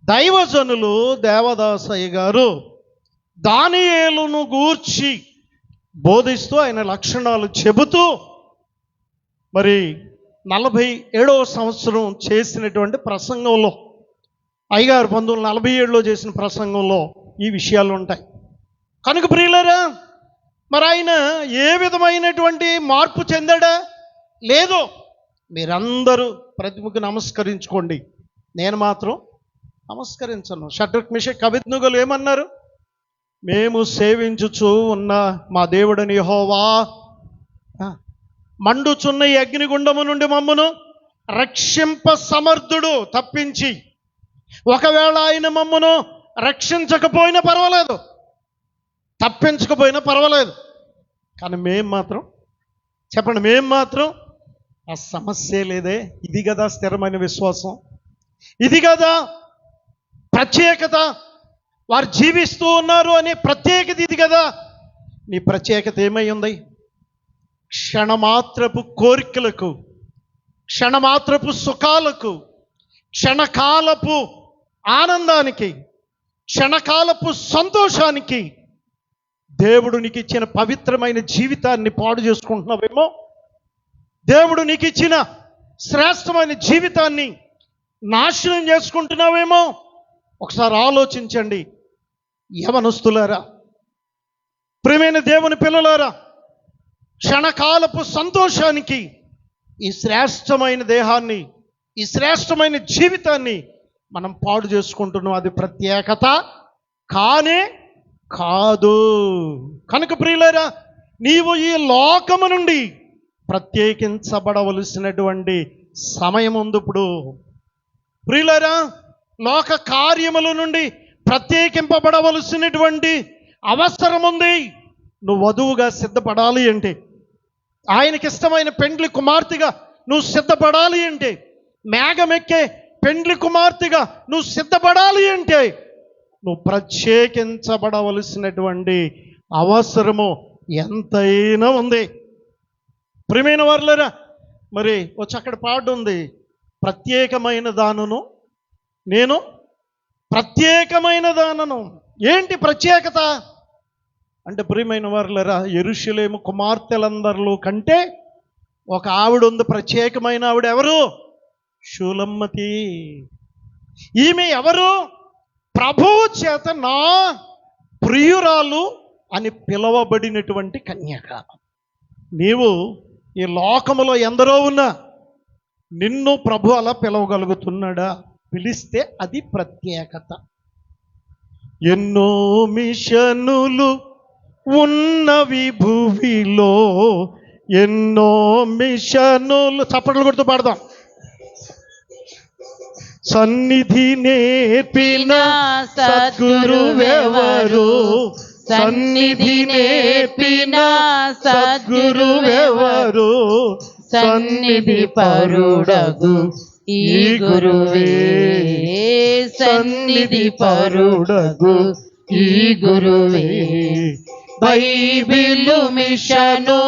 దైవజనులు దేవదాసయ్య గారు దానియేలును గూర్చి బోధిస్తూ ఆయన లక్షణాలు చెబుతూ మరి 47వ సంవత్సరం చేసినటువంటి ప్రసంగంలో అయ్యగారు 1947లో చేసిన ప్రసంగంలో ఈ విషయాలు ఉంటాయి. కనుక ప్రియులారా, మరి ఆయన ఏ విధమైనటువంటి మార్పు చెందాడా? లేదు. మీరందరూ ప్రతిముఖి నమస్కరించుకోండి, నేను మాత్రం నమస్కరించను. షడ్రక్ మెషక్ అబేద్నెగోలు ఏమన్నారు? మేము సేవించుచు ఉన్న మా దేవుడని యెహోవా మండుచున్న ఈ అగ్నిగుండము నుండి మమ్మను రక్షింప సమర్థుడు తప్పించి, ఒకవేళ ఆయన మమ్మను రక్షించకపోయినా పర్వాలేదు, తప్పించకపోయినా పర్వాలేదు, కానీ మేము మాత్రం చెప్పండి, మేము మాత్రం ఆ సమస్య లేదే. ఇది కదా స్థిరమైన విశ్వాసం, ఇది కదా ప్రత్యేకత. వారు జీవిస్తూ ఉన్నారు అనే ప్రత్యేకత ఇది కదా. నీ ప్రత్యేకత ఏమై ఉంది? క్షణమాత్రపు కోరికలకు, క్షణమాత్రపు సుఖాలకు, క్షణకాలపు ఆనందానికి, క్షణకాలపు సంతోషానికి దేవుడు నీకు ఇచ్చిన పవిత్రమైన జీవితాన్ని పాడు చేసుకుంటున్నావేమో. దేవుడు నీకు ఇచ్చిన శ్రేష్టమైన జీవితాన్ని నాశనం చేసుకుంటున్నావేమో. ఒకసారి ఆలోచించండి యవనస్తులారా, ప్రియమైన దేవుని పిల్లలారా. క్షణకాలపు సంతోషానికి ఈ శ్రేష్టమైన దేహాన్ని, ఈ శ్రేష్టమైన జీవితాన్ని మనం పాడు చేసుకుంటున్నాం. అది ప్రత్యేకత కానే కాదు. కనుక ప్రియులారా, నీవు ఈ లోకము నుండి ప్రత్యేకించబడవలసినటువంటి సమయం ఉంది ఇప్పుడు. ప్రియులారా, లోక కార్యముల నుండి ప్రత్యేకింపబడవలసినటువంటి అవసరం ఉంది. నువ్వు వధువుగా సిద్ధపడాలి అంటే, ఆయనకి ఇష్టమైన పెండ్లి కుమార్తెగా నువ్వు సిద్ధపడాలి అంటే, మేఘమెక్కే పెండ్లి కుమార్తెగా నువ్వు సిద్ధపడాలి అంటే, నువ్వు ప్రత్యేకించబడవలసినటువంటి అవసరము ఎంతైనా ఉంది. ప్రియమైన వారులారా, మరి ఓ చక్కటి పాట ఉంది, ప్రత్యేకమైన దానను నేను ప్రత్యేకమైన దానను. ఏంటి ప్రత్యేకత అంటే, ప్రియమైన వారులారా, యెరూషలేము కుమార్తెలందరిలో కంటే ఒక ఆవిడ ఉంది, ప్రత్యేకమైన ఆవిడ. ఎవరు? షూలమ్మతి. ఈమె ఎవరు? ప్రభువు చేత నా ప్రియురాలు అని పిలవబడినటువంటి కన్యక. నీవు ఈ లోకములో ఎందరో ఉన్నా నిన్ను ప్రభు అలా పిలవగలుగుతున్నాడా? పిలిస్తే అది ప్రత్యేకత. ఎన్నో మిషనులు ఉన్నవి భూమిలో, ఎన్నో మిషనులు. చప్పట్లు కొడుతూ పాడదాం. సన్నిధి నేర్పిన సద్గురువెవరు, సన్నిధి నేర్పిన సద్గురువెవరు, సన్నిధి పరుడగు ఈ గురువే, సన్నిధి పరుడగు ఈ గురువే. బైబిలు మిషను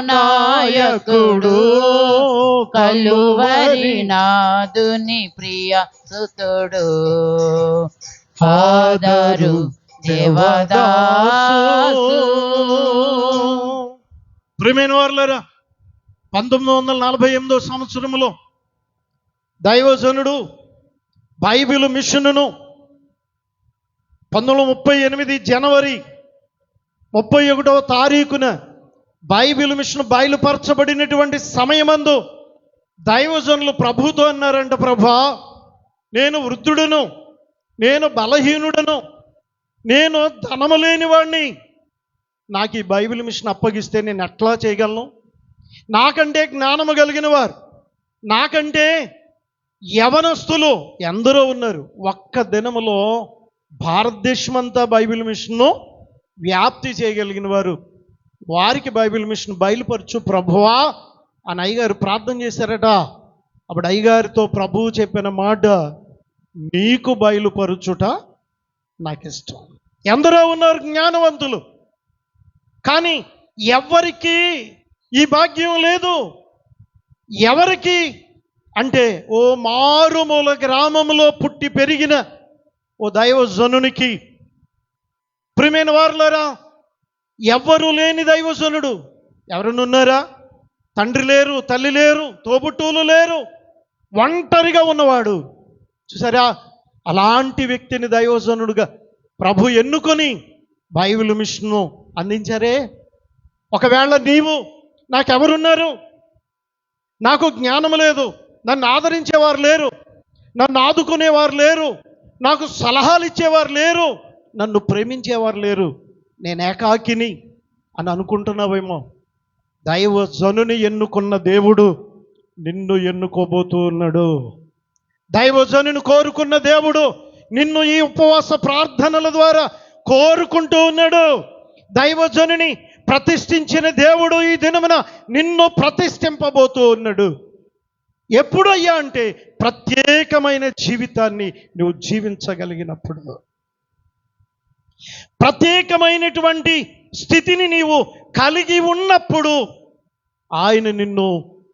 నాయకుడు, కలువరి నాదుని ప్రియ సుతుడు, ఆదరు దేవదాసు. ప్రియమైన వారులారా, 1948వ సంవత్సరంలో దైవజనుడు బైబిల్ మిషన్ను 1938 జనవరి 31వ తారీఖున బైబిల్ మిషన్ బయలుపరచబడినటువంటి సమయమందు దైవజనులు ప్రభుతో అన్నారంట, ప్రభా, నేను వృద్ధుడును, నేను బలహీనుడను, నేను ధనము లేనివాడిని. నాకు ఈ బైబిల్ మిషన్ అప్పగిస్తే నేను ఎట్లా చేయగలను? నాకంటే జ్ఞానము కలిగిన వారు, నాకంటే యవనస్తులు ఎందరో ఉన్నారు. ఒక్క దినములో భారతదేశమంతా బైబిల్ మిషన్ను వ్యాప్తి చేయగలిగిన వారు, వారికి బైబిల్ మిషన్ బయలుపరచు ప్రభువా అని అయ్యగారు ప్రార్థన చేశారట. అప్పుడు అయ్యగారితో ప్రభువు చెప్పిన మాట, నీకు బయలుపరచుట నాకు ఇష్టం. ఎందరో ఉన్నారు జ్ఞానవంతులు, కానీ ఎవరికి ఈ భాగ్యం లేదు, ఎవరికి అంటే ఓ మారుమూల గ్రామంలో పుట్టి పెరిగిన ఓ దైవజనునికి, ప్రియమైన వారులారా, ఎవ్వరూ లేని దైవజనుడు. ఎవరనున్నారా? తండ్రి లేరు, తల్లి లేరు, తోబుట్టువులు లేరు, ఒంటరిగా ఉన్నవాడు. చూసారా, అలాంటి వ్యక్తిని దైవజనుడుగా ప్రభు ఎన్నుకొని బైబిల్ మిషన్ను అందించారే. ఒకవేళ నీవు, నాకెవరున్నారు, నాకు జ్ఞానం లేదు, నన్ను ఆదరించేవారు లేరు, నన్ను ఆదుకునేవారు లేరు, నాకు సలహాలు ఇచ్చేవారు లేరు, నన్ను ప్రేమించేవారు లేరు, నేను ఏకాకిని అని అనుకుంటున్నావేమో. దైవజనుని ఎన్నుకున్న దేవుడు నిన్ను ఎన్నుకోబోతూ ఉన్నాడు. దైవజనుని కోరుకున్న దేవుడు నిన్ను ఈ ఉపవాస ప్రార్థనల ద్వారా కోరుకుంటూ ఉన్నాడు. దైవజనుని ప్రతిష్ఠించిన దేవుడు ఈ దినమున నిన్ను ప్రతిష్ఠింపబోతూ ఉన్నాడు. ఎప్పుడయ్యా అంటే ప్రత్యేకమైన జీవితాన్ని నువ్వు జీవించగలిగినప్పుడు, ప్రత్యేకమైనటువంటి స్థితిని నీవు కలిగి ఉన్నప్పుడు ఆయన నిన్ను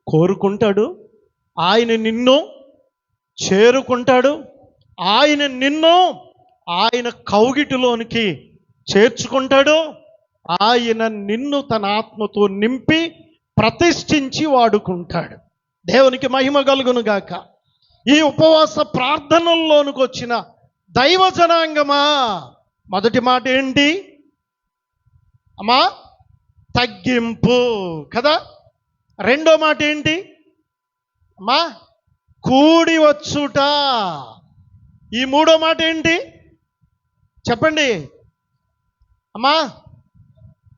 కోరుకుంటాడు, ఆయన నిన్ను చేరుకుంటాడు, ఆయన కౌగిటిలోనికి చేర్చుకుంటాడు. ఆయన నిన్ను తన ఆత్మతో నింపి ప్రతిష్ఠించి వాడుకుంటాడు. దేవునికి మహిమ కలుగును గాక. ఈ ఉపవాస ప్రార్థనల్లోనికి వచ్చిన దైవ జనాంగమా, మొదటి మాట ఏంటి అమ్మా? తగ్గింపు కదా. రెండో మాట ఏంటి అమ్మా? కూడి వచ్చుట. ఈ మూడో మాట ఏంటి చెప్పండి అమ్మా?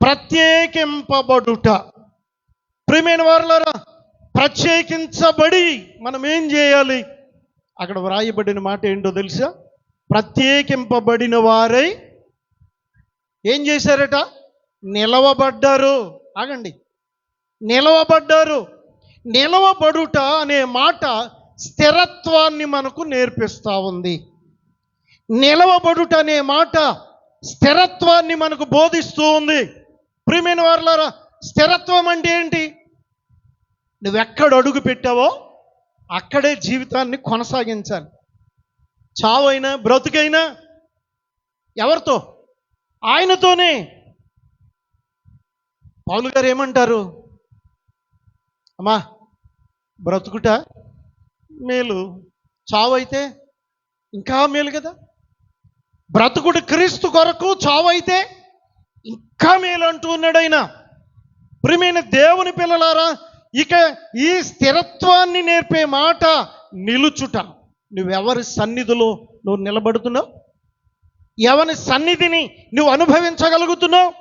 ప్రత్యేకింపబడుట. ప్రియమైన వారులారా, ప్రత్యేకించబడి మనం ఏం చేయాలి? అక్కడ వ్రాయబడిన మాట ఏంటో తెలుసా? ప్రత్యేకింపబడిన వారై ఏం చేశారట? నిలవబడ్డారు. ఆగండి, నిలవబడ్డారు. నిలవబడుట అనే మాట స్థిరత్వాన్ని మనకు నేర్పిస్తూ ఉంది. నిలవబడుట అనే మాట స్థిరత్వాన్ని మనకు బోధిస్తూ ఉంది. ప్రియమైన వారులారా, స్థిరత్వం అంటే ఏంటి? నువ్వెక్కడ అడుగు పెట్టావో అక్కడే జీవితాన్ని కొనసాగించాలి. చావైనా బ్రతుకైనా ఎవరితో? ఆయనతోనే. పౌలు గారు ఏమంటారు? అమ్మా, బ్రతుకుట మేలు, చావు అయితే ఇంకా మేలు కదా. బ్రతుకుడు క్రీస్తు కొరకు, చావు అయితే ఇంకా మేలు అంటూ ఉన్నాడు ఆయన. ప్రియమైన దేవుని పిల్లలారా, ఇక ఈ స్థిరత్వాన్ని నేర్పే మాట నిలుచుట. నువ్వెవరి సన్నిధిలో నువ్వు నిలబడుతున్నావు? ఎవరి సన్నిధిని నువ్వు అనుభవించగలుగుతున్నావు?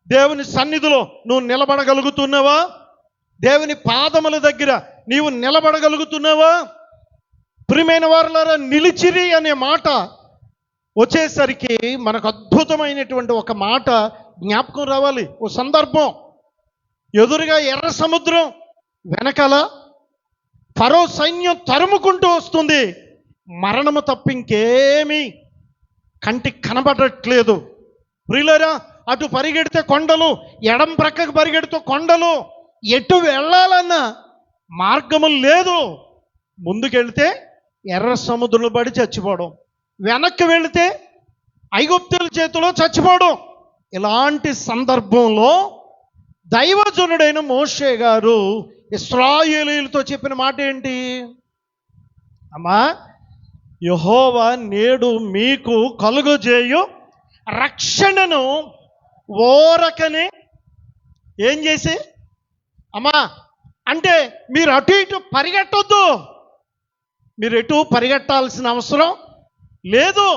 దేవుని సన్నిధిలో నువ్వు నిలబడగలుగుతున్నావా? దేవుని పాదముల దగ్గర నీవు నిలబడగలుగుతున్నావా? ప్రియమైన వారులారా, నిలిచిరి అనే మాట వచ్చేసరికి మనకు అద్భుతమైనటువంటి ఒక మాట జ్ఞాపకం రావాలి. ఓ సందర్భం, ఎదురుగా ఎర్ర సముద్రం, వెనకాల ఫరో సైన్యం తరుముకుంటూ వస్తుంది. మరణము తప్పింకేమీ కంటికి కనబడట్లేదు. ప్రియులారా, అటు పరిగెడితే కొండలు, ఎడం ప్రక్కకు పరిగెడితే కొండలు, ఎటు వెళ్ళాలన్నా మార్గము లేదు. ముందుకెళ్తే ఎర్ర సముద్రంలో పడి చచ్చిపోవడం, వెనక్కి వెళితే ఐగుప్తుల చేతిలో చచ్చిపోవడం. ఇలాంటి సందర్భంలో దైవజనుడైన మోషే గారు ఇశ్రాయేలీయులతో చెప్పిన మాట ఏంటి అమ్మా? యెహోవా నేడు మీకు కలుగజేయు రక్షణను ఓరకనే ఏం చేసి అమ్మా అంటే మీరు అటు ఇటు పరిగెట్టొద్దు. మీరు ఎటు పరిగెట్టాల్సిన అవసరం లేదు.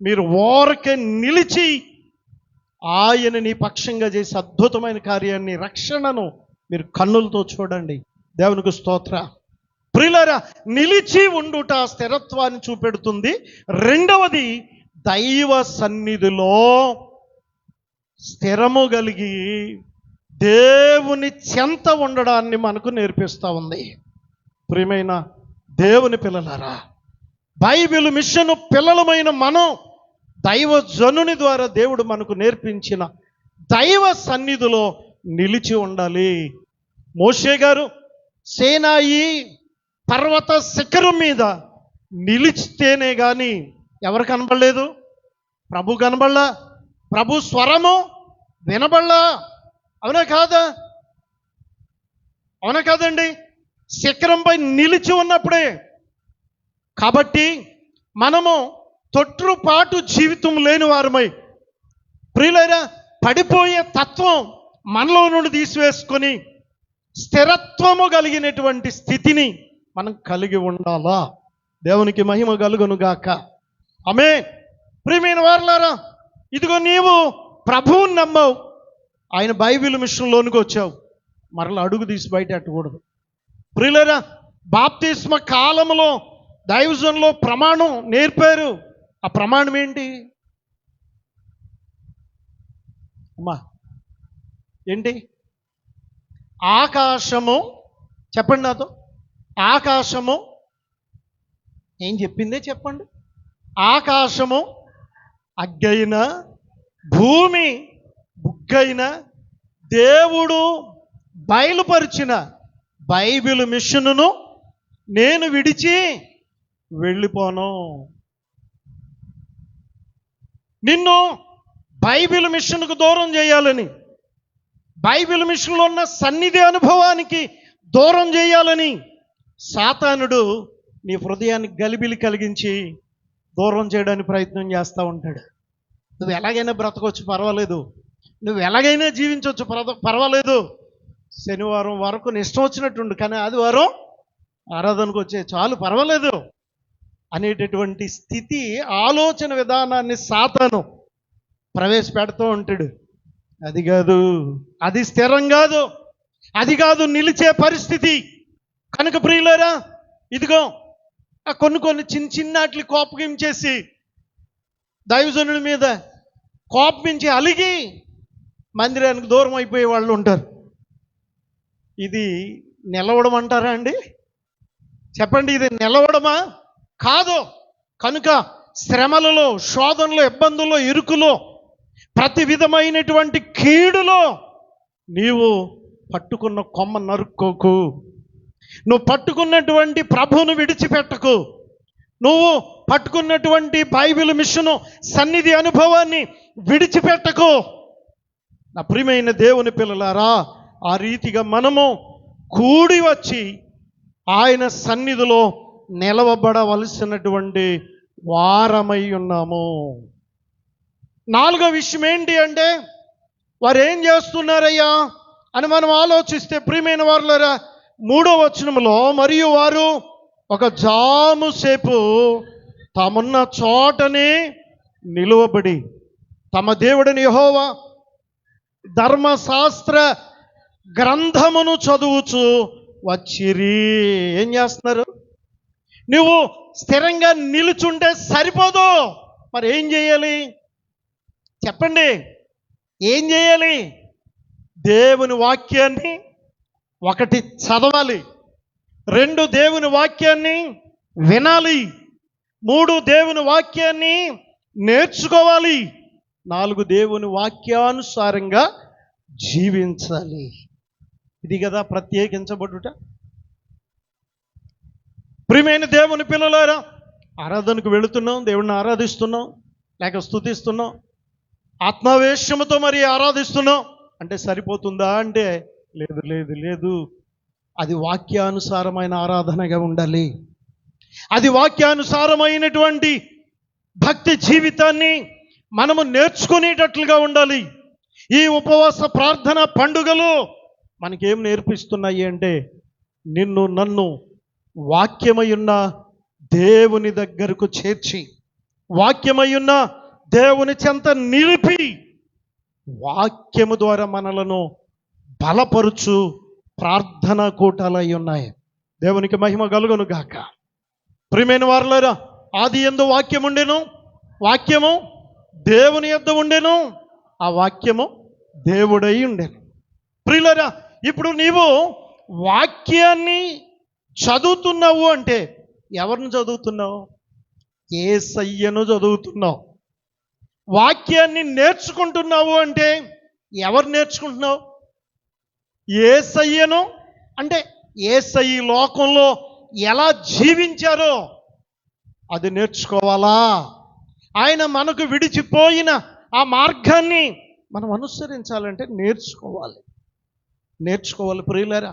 మీరు ఓరకే నిలిచి ఆయన నీ పక్షంగా చేసే అద్భుతమైన కార్యాన్ని, రక్షణను మీరు కన్నులతో చూడండి. దేవునికి స్తోత్ర. ప్రియులారా, నిలిచి ఉండుట స్థిరత్వాన్ని చూపెడుతుంది. రెండవది, దైవ సన్నిధిలో స్థిరము కలిగి దేవుని చెంత ఉండడాన్ని మనకు నేర్పిస్తూ ఉంది. ప్రియమైన దేవుని పిల్లలారా, బైబిల్ మిషన్ పిల్లలమైన మనం దైవజనుని ద్వారా దేవుడు మనకు నేర్పించిన దైవ సన్నిధిలో నిలిచి ఉండాలి. మోషే గారు సేనాయి పర్వత శిఖరం మీద నిలిచితేనే కానీ ఎవరు కనబడలేదు? ప్రభు కనబడలా, ప్రభు స్వరము వినబడలా. అవునా కాదా? అవునా కాదండి? శిఖరంపై నిలిచి ఉన్నప్పుడే. కాబట్టి మనము తొట్రుపాటు జీవితం లేని వారమై, ప్రియులైనా పడిపోయే తత్వం మనలో నుండి తీసివేసుకొని స్థిరత్వము కలిగినటువంటి స్థితిని మనం కలిగి ఉండాలా. దేవునికి మహిమ కలుగును గాక. ఆమేన్. ప్రియమైన వారలారా, ఇదిగో నీవు ప్రభువుని నమ్మావు, ఆయన బైబిల్ మిషన్లోనికి వచ్చావు, మరలా అడుగు తీసి బయట అట్టకూడదు. ప్రియులరా, బాప్తిస్మ కాలంలో దైవజనులో ప్రమాణం నేర్పారు. ఆ ప్రమాణం ఏంటి అమ్మా? ఏంటి? ఆకాశము, చెప్పండి నాతో. ఆకాశము ఏం చెప్పిందే చెప్పండి. ఆకాశము అగ్గైన, భూమి బుగ్గైన దేవుడు బయలుపరిచిన బైబిల్ మిషన్ను నేను విడిచి వెళ్ళిపోను. నిన్ను బైబిల్ మిషన్కు దూరం చేయాలని, బైబిల్ మిషన్లో ఉన్న సన్నిధి అనుభవానికి దూరం చేయాలని సాతానుడు నీ హృదయానికి గలిబిలి కలిగించి దూరం చేయడానికి ప్రయత్నం చేస్తూ ఉంటాడు. నువ్వు ఎలాగైనా బ్రతకొచ్చు, పర్వాలేదు. నువ్వు ఎలాగైనా జీవించవచ్చు, పర్వాలేదు. శనివారం వరకు నీ ఇష్టం వచ్చినట్టుండు, కానీ ఆదివారం ఆరాధనకు వచ్చే చాలు, పర్వాలేదు అనేటటువంటి స్థితి, ఆలోచన విధానాన్ని సాతాను ప్రవేశపెడుతూ ఉంటాడు. అది కాదు, అది స్థిరం కాదు, అది కాదు నిలిచే పరిస్థితి. కనుక ప్రియులారా, ఇదిగో కొన్ని చిన్నాట్లు కోపగించేసి దైవజనుడి మీద కోపగించి అలిగి మందిరానికి దూరం అయిపోయే వాళ్ళు ఉంటారు. ఇది నిలవడం అంటారా అండి? చెప్పండి, ఇది నిలవడమా? కాదు. కనుక శ్రమలలో, శోధనలో, ఇబ్బందుల్లో, ఇరుకులో, ప్రతి విధమైనటువంటి కీడులో నీవు పట్టుకున్న కొమ్మ నరుక్కోకు. నువ్వు పట్టుకున్నటువంటి ప్రభువును విడిచిపెట్టకు. నువ్వు పట్టుకున్నటువంటి బైబిల్ మిషను సన్నిధి అనుభవాన్ని విడిచిపెట్టకు. నా ప్రియమైన దేవుని పిల్లలారా, ఆ రీతిగా మనము కూడి వచ్చి ఆయన సన్నిధిలో నిలవబడవలసినటువంటి వారమై ఉన్నాము. నాలుగో విషయం ఏంటి అంటే, వారు ఏం చేస్తున్నారయ్యా అని మనం ఆలోచిస్తే, ప్రియమైన వారులారా, 3వ వచనంలో, మరియు వారు ఒక జాము సేపు తామున్న చోటనే నిలువబడి తమ దేవుడిని యెహోవా ధర్మశాస్త్ర గ్రంథమును చదువుచు వచ్చిరి. ఏం చేస్తున్నారు? నువ్వు స్థిరంగా నిలుచుంటే సరిపోదు. మరి ఏం చేయాలి చెప్పండి? ఏం చేయాలి? దేవుని వాక్యాన్ని 1 చదవాలి, 2 దేవుని వాక్యాన్ని వినాలి, 3 దేవుని వాక్యాన్ని నేర్చుకోవాలి, 4 దేవుని వాక్యానుసారంగా జీవించాలి. ఇది కదా ప్రత్యేకించబడుట. ప్రియమైన దేవుని పిల్లలారా, ఆరాధనకు వెళుతున్నాం, దేవుడిని ఆరాధిస్తున్నాం, లేక స్తుతిస్తున్నాం, ఆత్మావేశముతో మరి ఆరాధిస్తున్నాం అంటే సరిపోతుందా అంటే లేదు లేదు లేదు. అది వాక్యానుసారమైన ఆరాధనగా ఉండాలి. అది వాక్యానుసారమైనటువంటి భక్తి జీవితాన్ని మనము నేర్చుకునేటట్లుగా ఉండాలి. ఈ ఉపవాస ప్రార్థన పండుగలు మనకేం నేర్పిస్తున్నాయి అంటే, నిన్ను నన్ను వాక్యమయున్న దేవుని దగ్గరకు చేర్చి, వాక్యమయున్న దేవుని చెంత నిలిపి, వాక్యము ద్వారా మనలను బలపరుచు ప్రార్థనా కూటాలై ఉన్నాయి. దేవునికి మహిమ కలుగును గాక. ప్రియమైన వారులారా, ఆది యందు వాక్యం ఉండెను, వాక్యము దేవుని యొద్ద ఉండెను, ఆ వాక్యము దేవుడై ఉండెను. ప్రియులారా, ఇప్పుడు నీవు వాక్యాన్ని చదువుతున్నావు అంటే ఎవరిని చదువుతున్నావు? యేసయ్యను చదువుతున్నావు. వాక్యాన్ని నేర్చుకుంటున్నావు అంటే ఎవరు నేర్చుకుంటున్నావు? యేసయ్యను. అంటే యేసయ్య లోకంలో ఎలా జీవించారో అది నేర్చుకోవాలా. ఆయన మనకు విడిచిపోయిన ఆ మార్గాన్ని మనం అనుసరించాలంటే నేర్చుకోవాలి ప్రియులారా.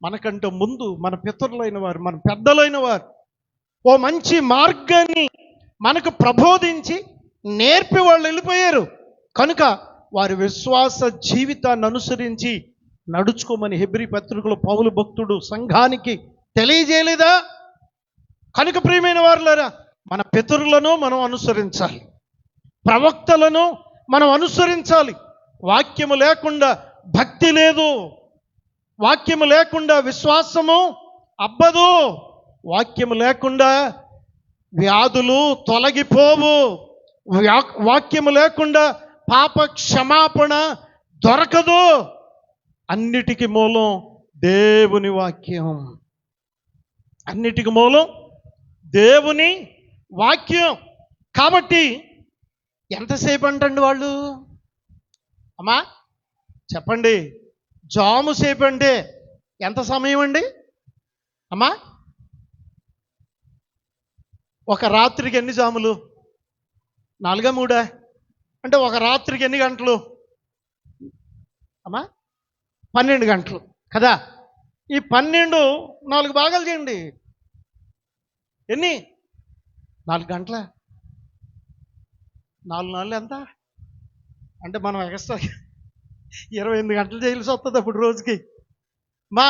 మనకంటే ముందు మన పితరులైన వారు, మన పెద్దలైన వారు ఓ మంచి మార్గాన్ని మనకు ప్రబోధించి నేర్పి వాళ్ళు వెళ్ళిపోయారు. కనుక వారి విశ్వాస జీవితాన్ని అనుసరించి నడుచుకోమని హెబ్రీ పత్రికలో పౌలు భక్తుడు సంఘానికి తెలియజేయలేదా? కనుక ప్రియమైన వారులారా, మన పితరులను మనం అనుసరించాలి, ప్రవక్తలను మనం అనుసరించాలి. వాక్యము లేకుండా భక్తి లేదు, వాక్యము లేకుండా విశ్వాసము అబ్బదు, వాక్యము లేకుండా వ్యాధులు తొలగిపోవు, వాక్యము లేకుండా పాప క్షమాపణ దొరకదు. అన్నిటికీ మూలం దేవుని వాక్యం, అన్నిటికీ మూలం దేవుని వాక్యం. కాబట్టి ఎంతసేపు అంటండి వాళ్ళు? అమ్మా చెప్పండి, జాము సేపు అంటే ఎంత సమయం అండి అమ్మా? ఒక రాత్రికి ఎన్ని జాములు? 4 3 అంటే ఒక రాత్రికి ఎన్ని గంటలు అమ్మా? 12 గంటలు కదా. ఈ 12 4 భాగాలు చేయండి. ఎన్ని? 4 గంటల 4 4 ఎంత అంటే మనం ఎక్స్ట్రా 28 గంటలు చేయాల్సి వస్తుంది అప్పుడు రోజుకి. మా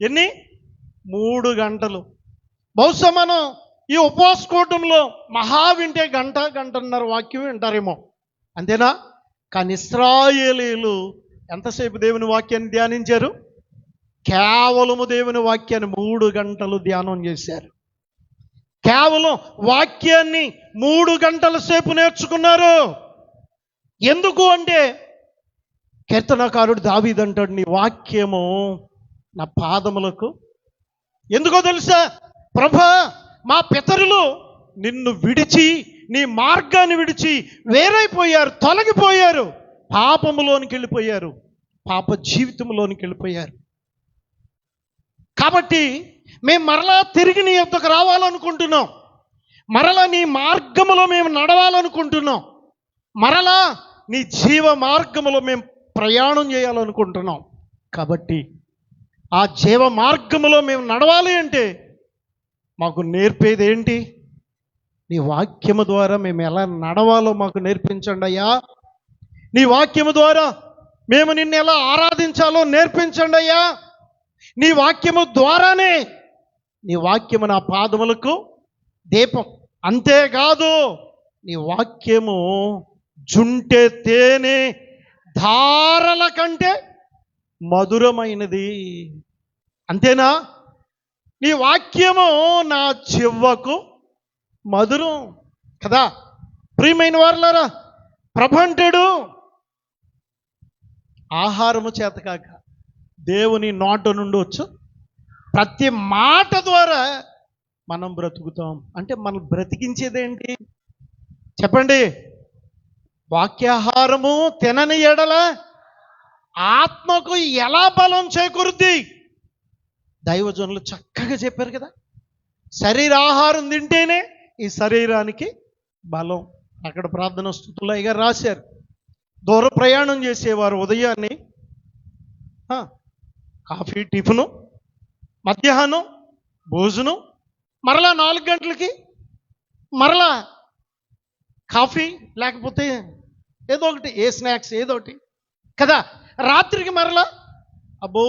ఎన్ని? 3 గంటలు. బహుశా మనం ఈ ఉపవాస కూటంలో మహా వింటే గంటన్నర వాక్యం వింటారేమో, అంతేనా? కానీ ఇశ్రాయేలీయులు ఎంతసేపు దేవుని వాక్యాన్ని ధ్యానించారు? కేవలము దేవుని వాక్యాన్ని 3 గంటలు ధ్యానం చేశారు. కేవలం వాక్యాన్ని 3 గంటల సేపు నేర్చుకున్నారు. ఎందుకు అంటే కీర్తనకారుడు దావీదు అంటాడు, నీ వాక్యము నా పాదములకు. ఎందుకో తెలుసా? ప్రభా, మా పితరులు నిన్ను విడిచి, నీ మార్గాన్ని విడిచి వేరైపోయారు, తొలగిపోయారు, పాపములోనికి వెళ్ళిపోయారు, పాప జీవితంలోనికి వెళ్ళిపోయారు. కాబట్టి మేము మరలా తిరిగి నీ యొద్దకు రావాలనుకుంటున్నాం, మరలా నీ మార్గములో మేము నడవాలనుకుంటున్నాం, మరలా నీ జీవ మార్గములో మేము ప్రయాణం చేయాలనుకుంటున్నాం. కాబట్టి ఆ జీవ మార్గములో మేము నడవాలి అంటే మాకు నేర్పేది ఏంటి? నీ వాక్యము ద్వారా మేము ఎలా నడవాలో మాకు నేర్పించండి అయ్యా. నీ వాక్యము ద్వారా మేము నిన్ను ఎలా ఆరాధించాలో నేర్పించండి అయ్యా. నీ వాక్యము ద్వారానే, నీ వాక్యము నా పాదములకు దీపం. అంతేకాదు, నీ వాక్యము జుంటె తేనె ధారల కంటే మధురమైనది. అంతేనా? నీ వాక్యము నా చివ్వకు మధురం కదా. ప్రియమైన వారులారా, ప్రభు అంటాడు, ఆహారము చేత కాక దేవుని నోట నుండి వచ్చు ప్రతి మాట ద్వారా మనం బ్రతుకుతాం. అంటే మనం బ్రతికించేదేంటి చెప్పండి? వాక్యాహారము తినని ఎడల ఆత్మకు ఎలా బలం చేకూరుద్ది? దైవజనులు చక్కగా చెప్పారు కదా. శరీరాహారం తింటేనే ఈ శరీరానికి బలం. అక్కడ ప్రార్థన స్తుతులయ్య గారు రాశారు, దూర ప్రయాణం చేసేవారు ఉదయాన్నే కాఫీ, టిఫిను, మధ్యాహ్నం భోజనం, మరలా 4 గంటలకి మరలా కాఫీ, లేకపోతే ఏదో ఒకటి, ఏ స్నాక్స్ ఏదో ఒకటి కదా. రాత్రికి మరలా అబ్బో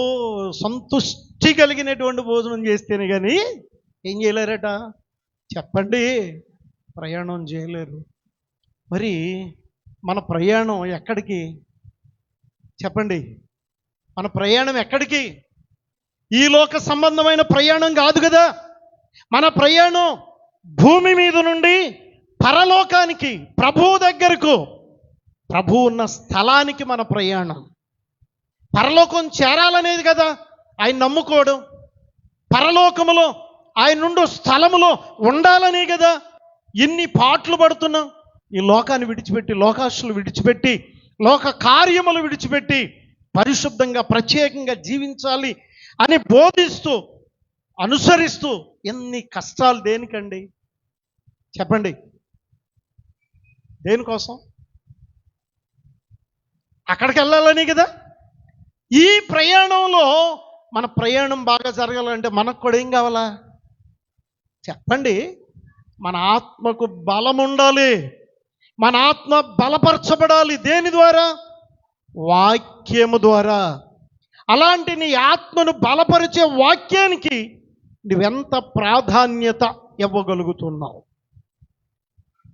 సంతుష్టి కలిగినటువంటి భోజనం చేస్తేనే కానీ ఏం చేయలేరట చెప్పండి, ప్రయాణం చేయలేరు. మరి మన ప్రయాణం ఎక్కడికి చెప్పండి? మన ప్రయాణం ఎక్కడికి? ఈ లోక సంబంధమైన ప్రయాణం కాదు కదా. మన ప్రయాణం భూమి మీద నుండి పరలోకానికి, ప్రభువు దగ్గరకు, ప్రభు ఉన్న స్థలానికి మన ప్రయాణం. పరలోకం చేరాలనేది కదా ఆయన నమ్ముకోవడం. పరలోకములో ఆయన నుండి స్థలములో ఉండాలనే కదా ఎన్ని పాటలు పడుతున్నాం. ఈ లోకాన్ని విడిచిపెట్టి, లోకాశలు విడిచిపెట్టి, లోక కార్యములు విడిచిపెట్టి పరిశుద్ధంగా ప్రత్యేకంగా జీవించాలి అని బోధిస్తూ అనుసరిస్తూ ఎన్ని కష్టాలు దేనికండి చెప్పండి? దేనికోసం? అక్కడికి వెళ్ళాలని కదా. ఈ ప్రయాణంలో మన ప్రయాణం బాగా జరగాలంటే మనకు కూడా ఏం కావాలా చెప్పండి? మన ఆత్మకు బలం ఉండాలి. మన ఆత్మ బలపరచబడాలి. దేని ద్వారా? వాక్యము ద్వారా. అలాంటి నీ ఆత్మను బలపరిచే వాక్యానికి నువ్వెంత ప్రాధాన్యత ఇవ్వగలుగుతున్నావు?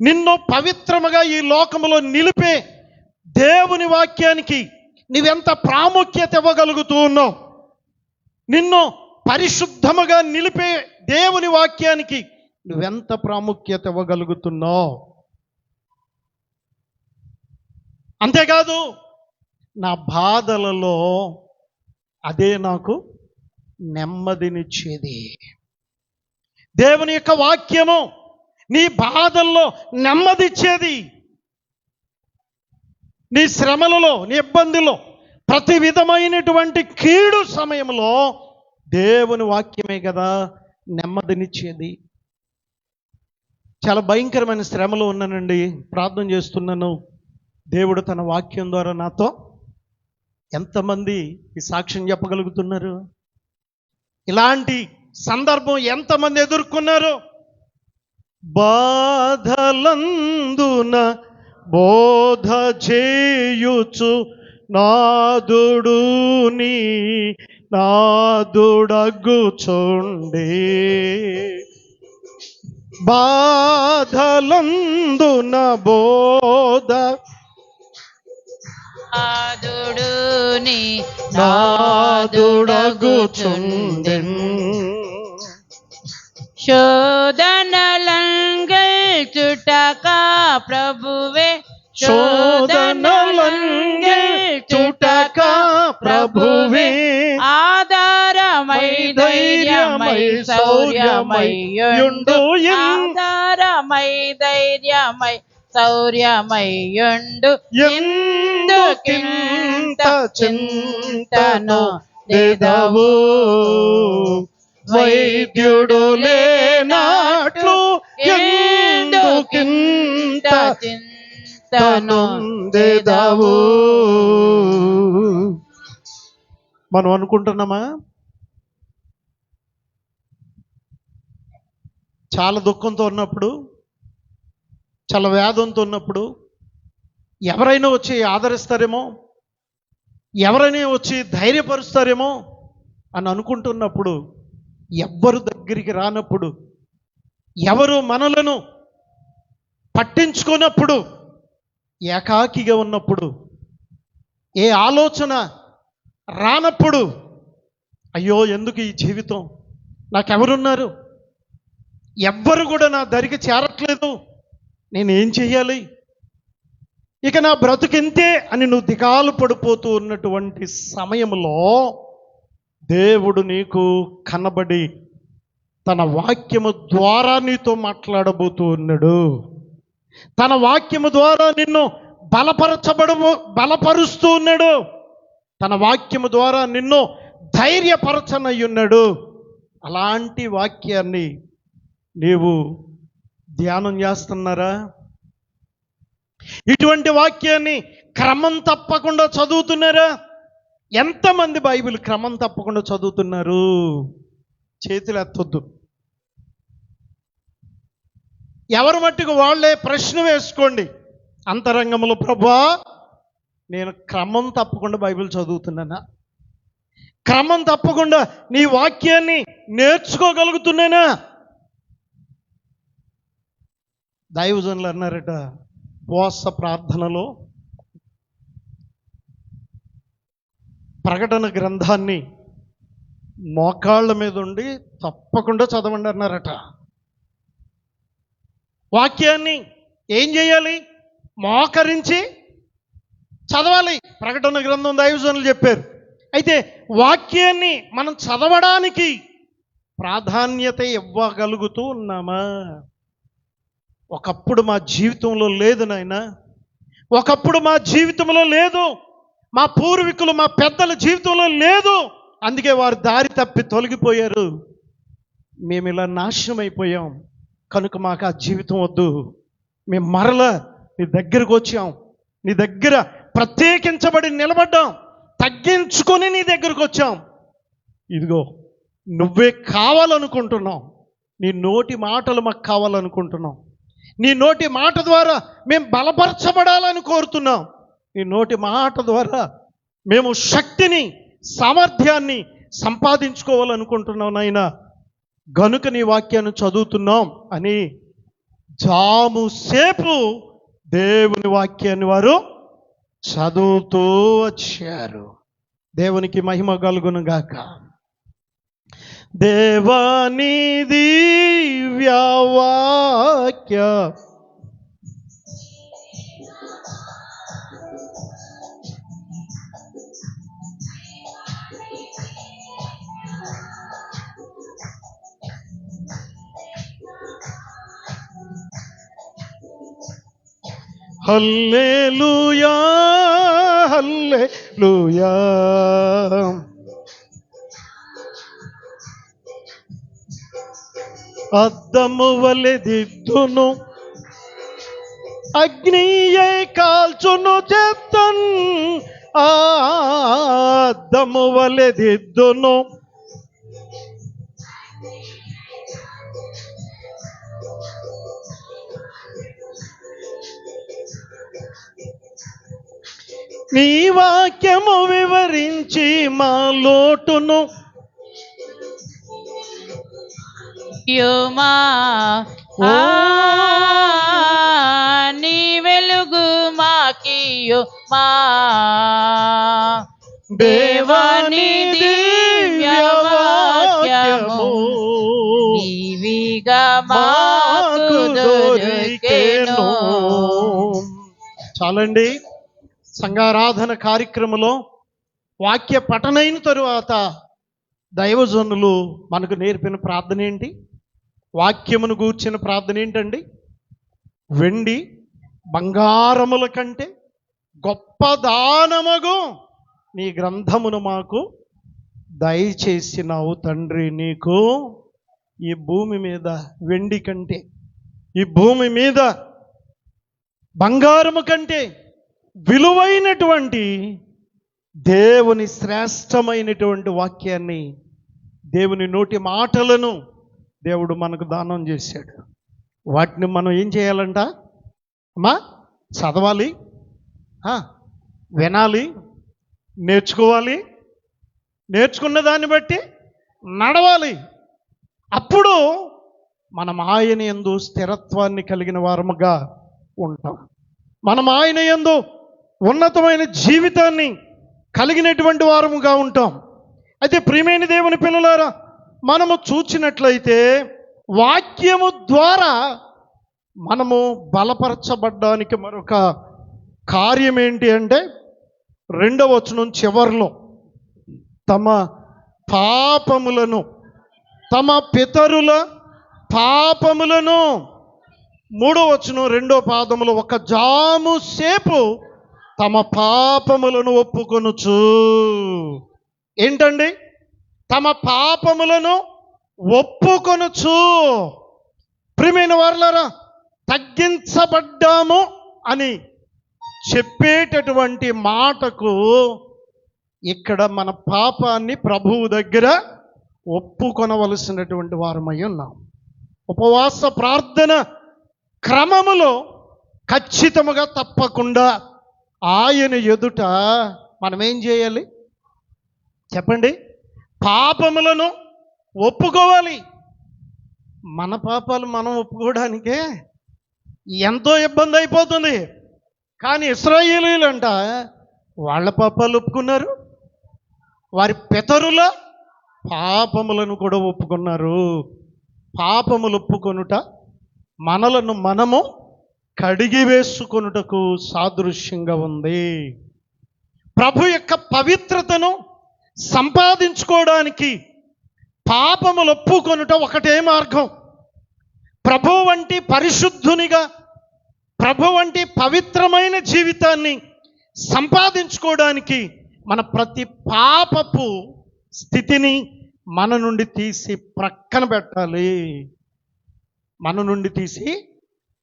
నిన్ను పవిత్రముగా ఈ లోకములో నిలిపే దేవుని వాక్యానికి నువ్వెంత ప్రాముఖ్యత ఇవ్వగలుగుతూ ఉన్నావు? నిన్ను పరిశుద్ధముగా నిలిపే దేవుని వాక్యానికి నువ్వెంత ప్రాముఖ్యత ఇవ్వగలుగుతున్నావు? అంతేకాదు, నా బాధలలో అదే నాకు నెమ్మదినిచ్చేది. దేవుని యొక్క వాక్యము నీ బాధల్లో నెమ్మదిచ్చేది. నీ శ్రమలలో, నీ ఇబ్బందుల్లో, ప్రతి విధమైనటువంటి కీడు సమయంలో దేవుని వాక్యమే కదా నెమ్మదినిచ్చేది. చాలా భయంకరమైన శ్రమలో ఉన్నానండి, ప్రార్థన చేస్తున్నాను. దేవుడు తన వాక్యం ద్వారా నాతో ఎంతమంది ఈ సాక్ష్యం చెప్పగలుగుతున్నారు? ఇలాంటి సందర్భం ఎంతమంది ఎదుర్కొన్నారు? బాధలందున బోధ చేయుచు నాదుడు నీ నాదుడగుచుండే. బాధలందున బోధ నాదుడుని నాదుడగుచుండెన్. శోధనలంగల్ చుటక ప్రభువే, శోధనలంగల్ చుటక ప్రభువే, ఆధారమై ధైర్యమై శౌర్యమై యుండు. ఆధారమై ధైర్యమై శౌర్యమై యుండు. ఎందుకింత చింతను దేదవు, వైద్యుడు లేనాట్లు ఎందుకింత చింతను దేదవు. మనం అనుకుంటున్నామా? చాలా దుఃఖంతో ఉన్నప్పుడు, చాలా వేదంతో ఉన్నప్పుడు ఎవరైనా వచ్చి ఆదరిస్తారేమో, ఎవరైనా వచ్చి ధైర్యపరుస్తారేమో అని అనుకుంటున్నప్పుడు, ఎవ్వరు దగ్గరికి రానప్పుడు, ఎవరు మనలను పట్టించుకున్నప్పుడు, ఏకాకిగా ఉన్నప్పుడు, ఏ ఆలోచన రానప్పుడు, అయ్యో ఎందుకు ఈ జీవితం, నాకెవరున్నారు, ఎవ్వరు కూడా నా దరికి చేరట్లేదు, నేనేం చెయ్యాలి, ఇక నా బ్రతుకింతే అని నువ్వు దిగాలు పడిపోతూ ఉన్నటువంటి సమయంలో దేవుడు నీకు కనబడి తన వాక్యము ద్వారా నీతో మాట్లాడబోతూ ఉన్నాడు. తన వాక్యము ద్వారా నిన్ను బలపరుస్తూ ఉన్నాడు. తన వాక్యము ద్వారా నిన్ను ధైర్యపరచనయ్యున్నాడు. అలాంటి వాక్యాన్ని నీవు ధ్యానం చేస్తున్నారా? ఇటువంటి వాక్యాన్ని క్రమం తప్పకుండా చదువుతున్నారా? ఎంతమంది బైబిల్ క్రమం తప్పకుండా చదువుతున్నారు? చేతులు ఎత్తొద్దు. ఎవరి మట్టుకు వాళ్ళే ప్రశ్న వేసుకోండి అంతరంగంలో, ప్రభువా నేను క్రమం తప్పకుండా బైబిల్ చదువుతున్నానా? క్రమం తప్పకుండా నీ వాక్యాన్ని నేర్చుకోగలుగుతున్నానా? దైవజనులు అన్నారట, ఉపవాస ప్రార్థనలో ప్రకటన గ్రంథాన్ని మోకాళ్ళ మీద ఉండి తప్పకుండా చదవండి అన్నారట. వాక్యాన్ని ఏం చేయాలి? మోకరించి చదవాలి. ప్రకటన గ్రంథం దైవజనులు చెప్పారు. అయితే వాక్యాన్ని మనం చదవడానికి ప్రాధాన్యత ఇవ్వగలుగుతూ ఉన్నామా? ఒకప్పుడు మా జీవితంలో లేదు నాయనా, ఒకప్పుడు మా జీవితంలో లేదు, మా పూర్వీకులు మా పెద్దల జీవితంలో లేదు, అందుకే వారు దారి తప్పి తొలగిపోయారు. మేము ఇలా నాశనం అయిపోయాం, కనుక మాకు ఆ జీవితం వద్దు, మేము మరలా నీ దగ్గరకు వచ్చాం, నీ దగ్గర ప్రత్యేకించబడి నిలబడ్డాం, తగ్గించుకొని నీ దగ్గరకు వచ్చాం. ఇదిగో నువ్వే కావాలనుకుంటున్నాం, నీ నోటి మాటలు మాకు కావాలనుకుంటున్నాం, నీ నోటి మాట ద్వారా మేము బలపరచబడాలని కోరుతున్నాం, నీ నోటి మాట ద్వారా మేము శక్తిని సామర్థ్యాన్ని సంపాదించుకోవాలనుకుంటున్నాం నాయనా. గనుక నీ వాక్యాన్ని చదువుతున్నాం అని జాము సేపు దేవుని వాక్యాన్ని వారు చదువుతూ వచ్చారు. దేవునికి మహిమ కలుగును గాక. దేవాని దివ్య వాక్య హల్లెలూయా హల్లెలూయా. అద్దము వలె దిద్దును, అగ్నియై కాల్చును చెత్తన్. అద్దము వలె దిద్దును, నీ వాక్యము వివరించి మా లోటును యుమా నీ వెలుగు మాకియుమా. దేవాని దివ్య వాక్యము నీవిగా మాకు దొరికెను. చాలండి. సంఘారాధన కార్యక్రమంలో వాక్య పఠనైన తరువాత దైవజనులు మనకు నేర్పిన ప్రార్థన ఏంటి? వాక్యమును గూర్చిన ప్రార్థన ఏంటండి? వెండి బంగారముల కంటే గొప్ప దానమగు నీ గ్రంథమును మాకు దయచేసినావు తండ్రి. నీకు ఈ భూమి మీద వెండి కంటే, ఈ భూమి మీద బంగారము కంటే విలువైనటువంటి దేవుని శ్రేష్టమైనటువంటి వాక్యాన్ని, దేవుని నోటి మాటలను దేవుడు మనకు దానం చేశాడు. వాటిని మనం ఏం చేయాలంట అమ్మా? చదవాలి, వినాలి, నేర్చుకోవాలి, నేర్చుకున్న దాన్ని బట్టి నడవాలి. అప్పుడు మనం ఆయన యందు స్థిరత్వాన్ని కలిగిన వారముగా ఉంటాం. మనం ఆయన యందు ఉన్నతమైన జీవితాన్ని కలిగినటువంటి వారముగా ఉంటాం. అయితే ప్రియమైన దేవుని పిల్లలారా, మనము చూచినట్లయితే వాక్యము ద్వారా మనము బలపరచబడ్డానికి మరొక కార్యం ఏంటి అంటే, 2వ వచనం చివర్లో తమ పాపములను, తమ పితరుల పాపములను, 3వ వచనం 2వ పాదములో ఒక జాము సేపు తమ పాపములను ఒప్పుకొనుచు. ఏంటండి? తమ పాపములను ఒప్పుకొనుచు. ప్రియమైన వారలారా, తగ్గించబడ్డాము అని చెప్పేటటువంటి మాటకు ఇక్కడ మన పాపాన్ని ప్రభువు దగ్గర ఒప్పుకొనవలసినటువంటి వారమై ఉన్నాం. ఉపవాస ప్రార్థన క్రమములో ఖచ్చితముగా తప్పకుండా ఆయన ఎదుట మనం ఏం చేయాలి చెప్పండి? పాపములను ఒప్పుకోవాలి. మన పాపాలు మనం ఒప్పుకోవడానికే ఎంతో ఇబ్బంది అయిపోతుంది. కానీ ఇశ్రాయేలీయులంట వాళ్ళ పాపాలు ఒప్పుకున్నారు, వారి పితరుల పాపములను కూడా ఒప్పుకున్నారు. పాపములు ఒప్పుకొనుట మనలను మనము కడిగి వేసుకొనుటకు సాదృశ్యంగా ఉంది. ప్రభు యొక్క పవిత్రతను సంపాదించుకోవడానికి పాపములు ఒప్పుకొనుట ఒకటే మార్గం. ప్రభు వంటి పరిశుద్ధునిగా, ప్రభు వంటి పవిత్రమైన జీవితాన్ని సంపాదించుకోవడానికి మన ప్రతి పాపపు స్థితిని మన నుండి తీసి ప్రక్కన పెట్టాలి. మన నుండి తీసి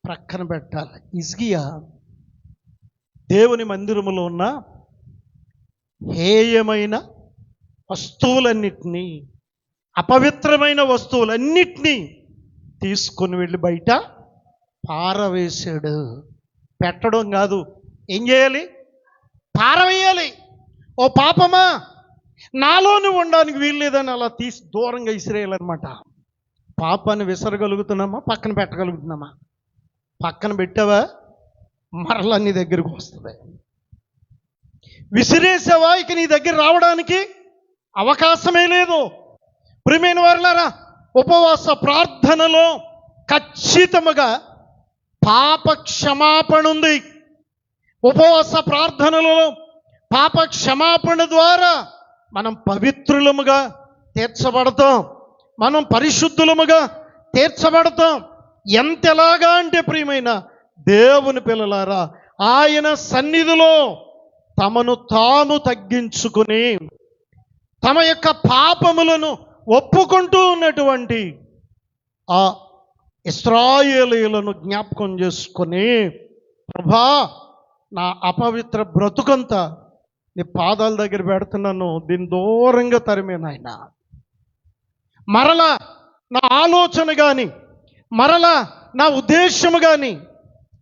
ప్రక్కన పెట్టాలి. హిజ్కియా దేవుని మందిరములో ఉన్న హేయమైన వస్తువులన్నిటినీ, అపవిత్రమైన వస్తువులన్నిటినీ తీసుకొని వెళ్ళి బయట పారవేశాడు. పెట్టడం కాదు, ఏం చేయాలి? పారవేయాలి. ఓ పాపమా, నాలో నువ్వు ఉండడానికి వీలు లేదని అలా తీసి దూరంగా విసిరేయాలన్నమాట. పాపాన్ని విసరగలుగుతున్నామా? పక్కన పెట్టగలుగుతున్నామా? పక్కన పెట్టావా మరలా నీ దగ్గరకు వస్తుంది. విసిరేసావా ఇక నీ దగ్గర రావడానికి అవకాశమే లేదు. ప్రియమైన వారులారా, ఉపవాస ప్రార్థనలో ఖచ్చితంగా పాప క్షమాపణ ఉంది. ఉపవాస ప్రార్థనలో పాప క్షమాపణ ద్వారా మనం పవిత్రులముగా తీర్చబడతాం, మనం పరిశుద్ధులముగా తీర్చబడతాం. ఎంతెలాగా అంటే ప్రియమైన దేవుని పిల్లలారా, ఆయన సన్నిధిలో తమను తాము తగ్గించుకుని తమ యొక్క పాపములను ఒప్పుకుంటూ ఉన్నటువంటి ఆ ఇశ్రాయేలీయులను జ్ఞాపకం చేసుకొని, ప్రభా, నా అపవిత్ర బ్రతుకంతా నీ పాదాల దగ్గర పెడుతున్నాను, దీన్ని దూరంగా తరిమే నాయన. మరలా నా ఆలోచన కానీ, మరలా నా ఉద్దేశము కానీ,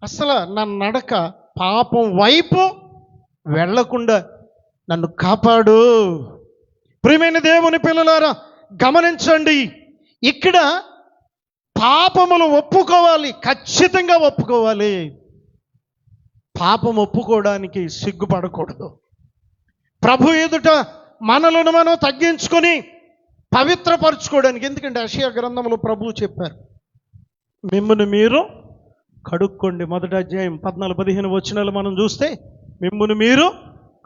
అసలు నా నడక పాపం వైపు వెళ్ళకుండా నన్ను కాపాడు. ప్రియమైన దేవుని పిల్లలారా, గమనించండి, ఇక్కడ పాపములు ఒప్పుకోవాలి, ఖచ్చితంగా ఒప్పుకోవాలి. పాపం ఒప్పుకోవడానికి సిగ్గుపడకూడదు. ప్రభు ఎదుట మనలను మనం తగ్గించుకొని పవిత్రపరచుకోవడానికి. ఎందుకంటే యెషయా గ్రంథంలో ప్రభువు చెప్పారు, మిమ్మును మీరు కడుక్కోండి. 1వ అధ్యాయం 14-15 వచనాలు మనం చూస్తే, మిమ్మును మీరు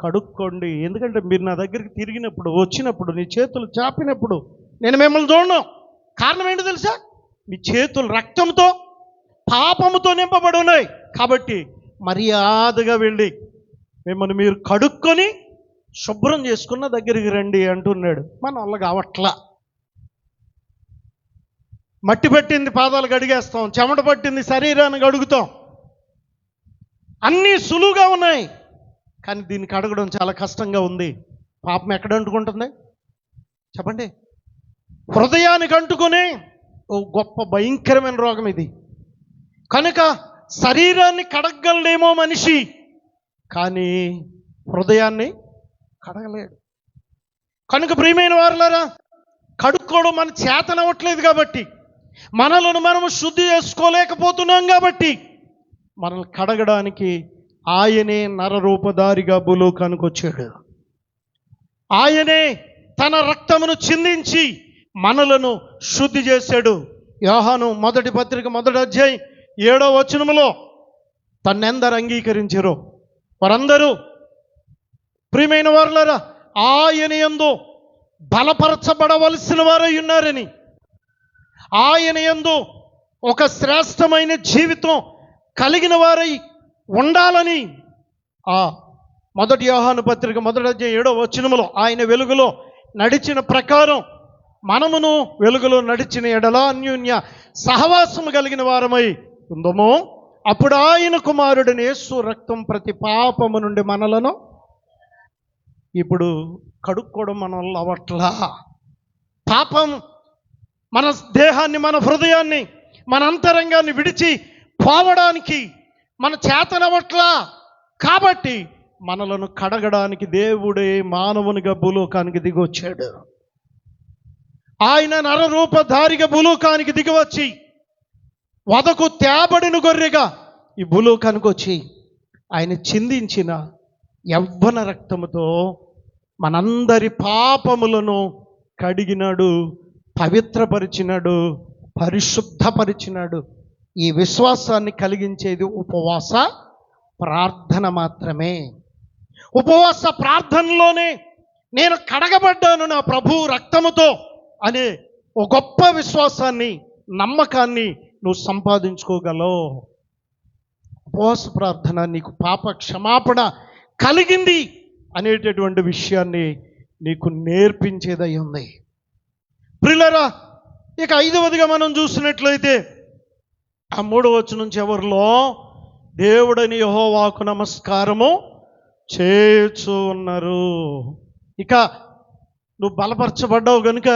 కడుక్కోండి. ఎందుకంటే మీరు నా దగ్గరికి తిరిగినప్పుడు, వచ్చినప్పుడు, నీ చేతులు చాపినప్పుడు నేను మిమ్మల్ని చూడను. కారణం ఏంటో తెలుసా? మీ చేతులు రక్తంతో, పాపముతో నింపబడి ఉన్నాయి. కాబట్టి మర్యాదగా వెళ్ళి మిమ్మల్ని మీరు కడుక్కొని శుభ్రం చేసుకున్న దగ్గరికి రండి అంటున్నాడు. మన వల్ల కావట్లా. మట్టి పట్టింది పాదాలు కడిగేస్తాం, చెమట పట్టింది శరీరాన్ని కడుగుతాం, అన్నీ సులువుగా ఉన్నాయి. కానీ దీన్ని కడగడం చాలా కష్టంగా ఉంది. పాపం ఎక్కడ అంటుకుంటుంది చెప్పండి? హృదయానికి అంటుకునే ఓ గొప్ప భయంకరమైన రోగం ఇది. కనుక శరీరాన్ని కడగలేమో మనిషి, కానీ హృదయాన్ని కడగలేడు. కనుక ప్రియమైన వారులారా, కడుక్కోవడం మన చేతనవ్వట్లేదు కాబట్టి, మనలను మనము శుద్ధి చేసుకోలేకపోతున్నాం కాబట్టి, మనల్ని కడగడానికి ఆయనే నరరూపధారిగా భూలోకానికి వచ్చాడు. ఆయనే తన రక్తమును చిందించి మనలను శుద్ధి చేశాడు. యోహాను 1వ పత్రిక 1వ అధ్యాయం 7వ వచనములో, తన్నెందరు అంగీకరించరో వారందరూ ప్రియమైన వారులారా ఆయన యందు బలపరచబడవలసిన వారై ఉన్నారని, ఆయన యందు ఒక శ్రేష్టమైన జీవితం కలిగిన వారై ఉండాలని, ఆ 1వ యోహాను పత్రిక 1వ అధ్యాయం 7వ వచనములో, ఆయన వెలుగులో నడిచిన ప్రకారం మనమును వెలుగులో నడిచిన ఎడల అన్యోన్య సహవాసము కలిగిన వారమై ఉందమో, అప్పుడు ఆయన కుమారుడిని యేసు రక్తం ప్రతి పాపము నుండి మనలను. ఇప్పుడు కడుక్కోవడం మన వల్ల అవట్లా. పాపం మన దేహాన్ని, మన హృదయాన్ని, మన అంతరంగాన్ని విడిచి పోవడానికి మన చేతనవట్లా. కాబట్టి మనలను కడగడానికి దేవుడే మానవునిగా భూలోకానికి దిగొచ్చాడు. ఆయన నరరూపధారిగా భూలోకానికి దిగివచ్చి, వదకు తేబడిన గొర్రెగా ఈ భూలోకానికి వచ్చి ఆయన చిందించిన యవ్వన రక్తముతో మనందరి పాపములను కడిగినాడు, పవిత్రపరిచినాడు, పరిశుద్ధపరిచినాడు. ఈ విశ్వాసాన్ని కలిగించేది ఉపవాస ప్రార్థన మాత్రమే. ఉపవాస ప్రార్థనలోనే నేను కడగబడ్డాను నా ప్రభు రక్తముతో అనే ఒక గొప్ప విశ్వాసాన్ని, నమ్మకాన్ని నువ్వు సంపాదించుకోగలవు. ఉపవాస ప్రార్థన నీకు పాప క్షమాపణ కలిగింది అనేటటువంటి విషయాన్ని నీకు నేర్పించేదై ఉంది. ప్రియులారా, ఇక 5వదిగా మనం చూసినట్లయితే ఆ 3వ వచనం చివరిలో దేవుడని యెహోవాకు నమస్కారము చేయుచు ఉన్నారు. ఇక నువ్వు బలపరచబడ్డావు గనుక,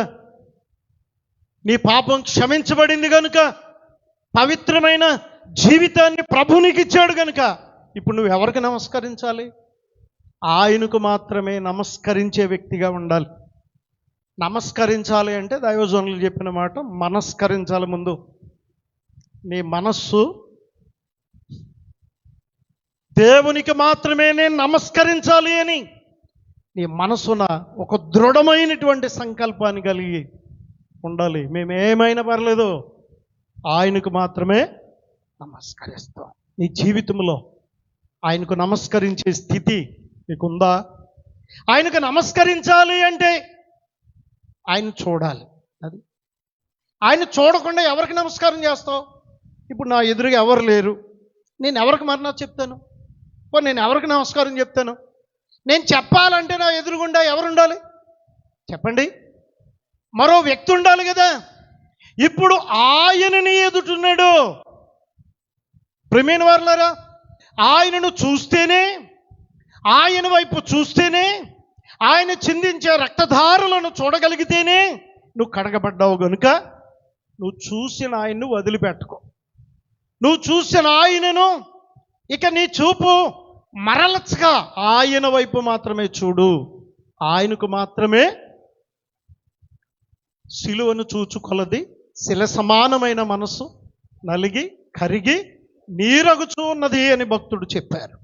నీ పాపం క్షమించబడింది గనుక, పవిత్రమైన జీవితాన్ని ప్రభునికి ఇచ్చాడు గనుక ఇప్పుడు నువ్వు ఎవరికి నమస్కరించాలి? ఆయనకు మాత్రమే నమస్కరించే వ్యక్తిగా ఉండాలి. నమస్కరించాలి అంటే దైవజనులు చెప్పిన మాట మనస్కరించాలి. ముందు నీ మనస్సు దేవునికి మాత్రమే నేను నమస్కరించాలి అని నీ మనసున ఒక దృఢమైనటువంటి సంకల్పాన్ని కలిగి ఉండాలి. మేము ఏమైనా పర్లేదు, ఆయనకు మాత్రమే నమస్కరిస్తాం. నీ జీవితంలో ఆయనకు నమస్కరించే స్థితి నీకుందా? ఆయనకు నమస్కరించాలి అంటే ఆయన చూడాలి. అది ఆయన చూడకుండా ఎవరికి నమస్కారం చేస్తావు? ఇప్పుడు నా ఎదురుగా ఎవరు లేరు, నేను ఎవరికి మరణ చెప్తాను? నేను ఎవరికి నమస్కారం చెప్తాను? నేను చెప్పాలంటే నా ఎదురుగుండా ఎవరు ఉండాలి చెప్పండి? మరో వ్యక్తి ఉండాలి కదా. ఇప్పుడు ఆయనని ఎదుటున్నాడు. ప్రియమైన వారులారా, ఆయనను చూస్తేనే, ఆయన వైపు చూస్తేనే, ఆయన చిందించే రక్తధారలను చూడగలిగితేనే నువ్వు కడగబడ్డావు గనుక నువ్వు చూసిన ఆయన్ను వదిలిపెట్టుకో. నువ్వు చూసిన ఆయనను ఇక నీ చూపు మరలచ్చుగా ఆయన వైపు మాత్రమే చూడు. ఆయనకు మాత్రమే సిలువను చూచుకొలది శిల సమానమైన మనసు నలిగి కరిగి నీరగుచూ ఉన్నది అని భక్తుడు చెప్పారు.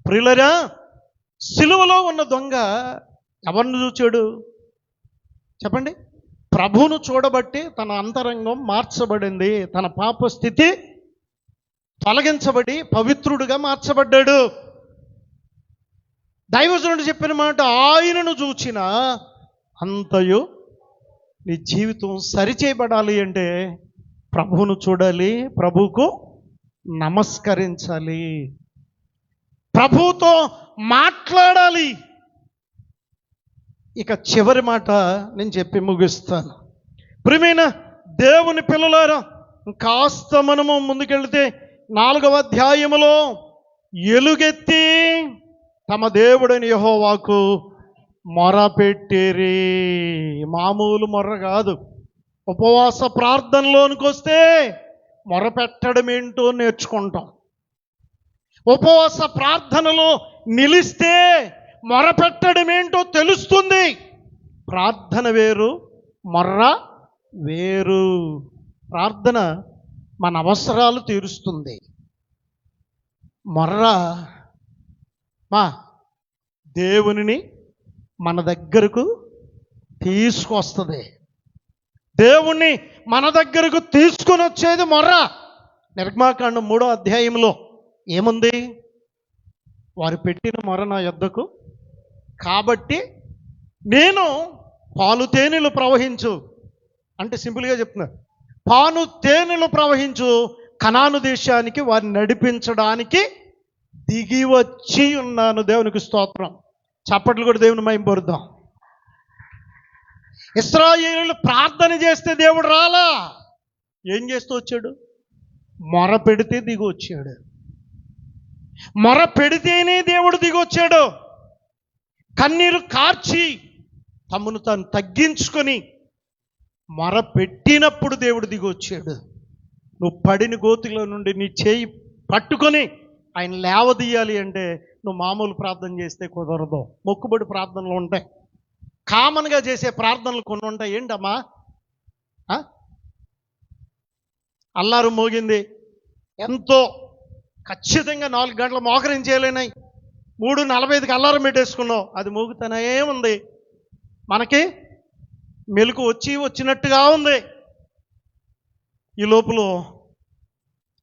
ప్రియులరా, సిలువలో ఉన్న దొంగ ఎవరిని చూచాడు చెప్పండి? ప్రభువును చూడబట్టి తన అంతరంగం మార్చబడింది. తన పాప స్థితి తొలగించబడి పవిత్రుడుగా మార్చబడ్డాడు. దైవజనుడు చెప్పిన మాట, ఆయనను చూచిన అంతయు నీ జీవితం సరిచేయబడాలి అంటే ప్రభువును చూడాలి, ప్రభువుకు నమస్కరించాలి, ప్రభువుతో మాట్లాడాలి. ఇక చివరి మాట నేను చెప్పి ముగిస్తాను. ప్రియమైన దేవుని పిల్లలారా, కాస్త మనము ముందుకెళ్తే 4వ అధ్యాయములో ఎలుగెత్తి తమ దేవుడని యెహోవాకు మొరపెట్టిరి. మామూలు మొర్ర కాదు. ఉపవాస ప్రార్థనలోనికి వస్తే మొరపెట్టడం ఏంటో నేర్చుకుంటాం. ఉపవాస ప్రార్థనలో నిలిస్తే మొరపెట్టడం ఏంటో తెలుస్తుంది. ప్రార్థన వేరు, మొర్ర వేరు. ప్రార్థన మన అవసరాలు తీరుస్తుంది. మొర్ర దేవునిని మన దగ్గరకు తీసుకొస్తుంది. దేవుణ్ణి మన దగ్గరకు తీసుకొని వచ్చేది మొర్ర. నిర్గమాకాండం 3వ అధ్యాయంలో ఏముంది? వారు పెట్టిన మొర నా యొద్దకు కాబట్టి నేను పాలు తేనెలు ప్రవహించు అంటే సింపుల్గా చెప్తున్నా, పాలు తేనెలు ప్రవహించు కనాను దేశానికి వారిని నడిపించడానికి దిగి వచ్చి ఉన్నాను. దేవునికి స్తోత్రం. చప్పట్లు కూడా దేవుని మహిమపరుద్దాం. ఇశ్రాయేలీయులు ప్రార్థన చేస్తే దేవుడు రాలా. ఏం చేస్తూ వచ్చాడు? మొర పెడితే దిగి వచ్చాడు. మొర పెడితేనే దేవుడు దిగి వచ్చాడు. కన్నీరు కార్చి తమను తాను తగ్గించుకొని మొర పెట్టినప్పుడు దేవుడు దిగి వచ్చాడు. నువ్వు పడిన గోతిలో నుండి నీ చేయి పట్టుకొని ఆయన లేవదీయాలి అంటే నువ్వు మామూలు ప్రార్థన చేస్తే కుదరదు. మొక్కుబడి ప్రార్థనలు ఉంటాయి, కామన్గా చేసే ప్రార్థనలు కొన్ని ఉంటాయి. ఏంటమ్మా? అల్లారు మోగింది, ఎంతో ఖచ్చితంగా 4 గంటలు మోకరించేయలేనాయి, 3:45కి అల్లారం పెట్టేసుకున్నావు, అది మోగుతానే ఉంది. మనకి మెలకు వచ్చినట్టుగా ఉంది. ఈ లోపల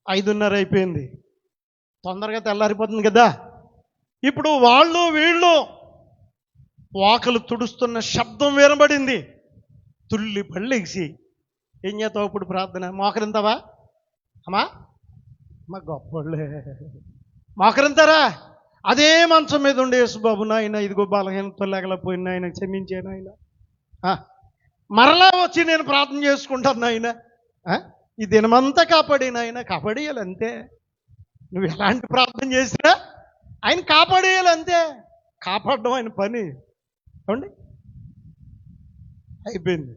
5:30 అయిపోయింది, తొందరగా తెల్లారిపోతుంది కదా. ఇప్పుడు వాళ్ళు వీళ్ళు వాకలు తుడుస్తున్న శబ్దం వినబడింది. తుల్లి పళ్ళెగిసి ఏం చేస్తావు ఇప్పుడు? ప్రార్థన మోకరింతావా? అమ్మా గొప్పలే మోకరింతారా? అదే మంచం మీద ఉండే యేసుబాబు, నాయన ఇదిగో బలహీనతో లేగలేకపోయిన ఆయన క్షమించాను ఆయన. మరలా వచ్చి నేను ప్రార్థన చేసుకుంటాను ఆయన. ఈ దినమంతా కాపాడిన ఆయన కాపాడేయాలి అంతే. నువ్వు ఎలాంటి ప్రార్థన చేసినా ఆయన కాపాడేయాలి అంతే. కాపాడడం ఆయన పని. ఏమండి? అయిపోయింది,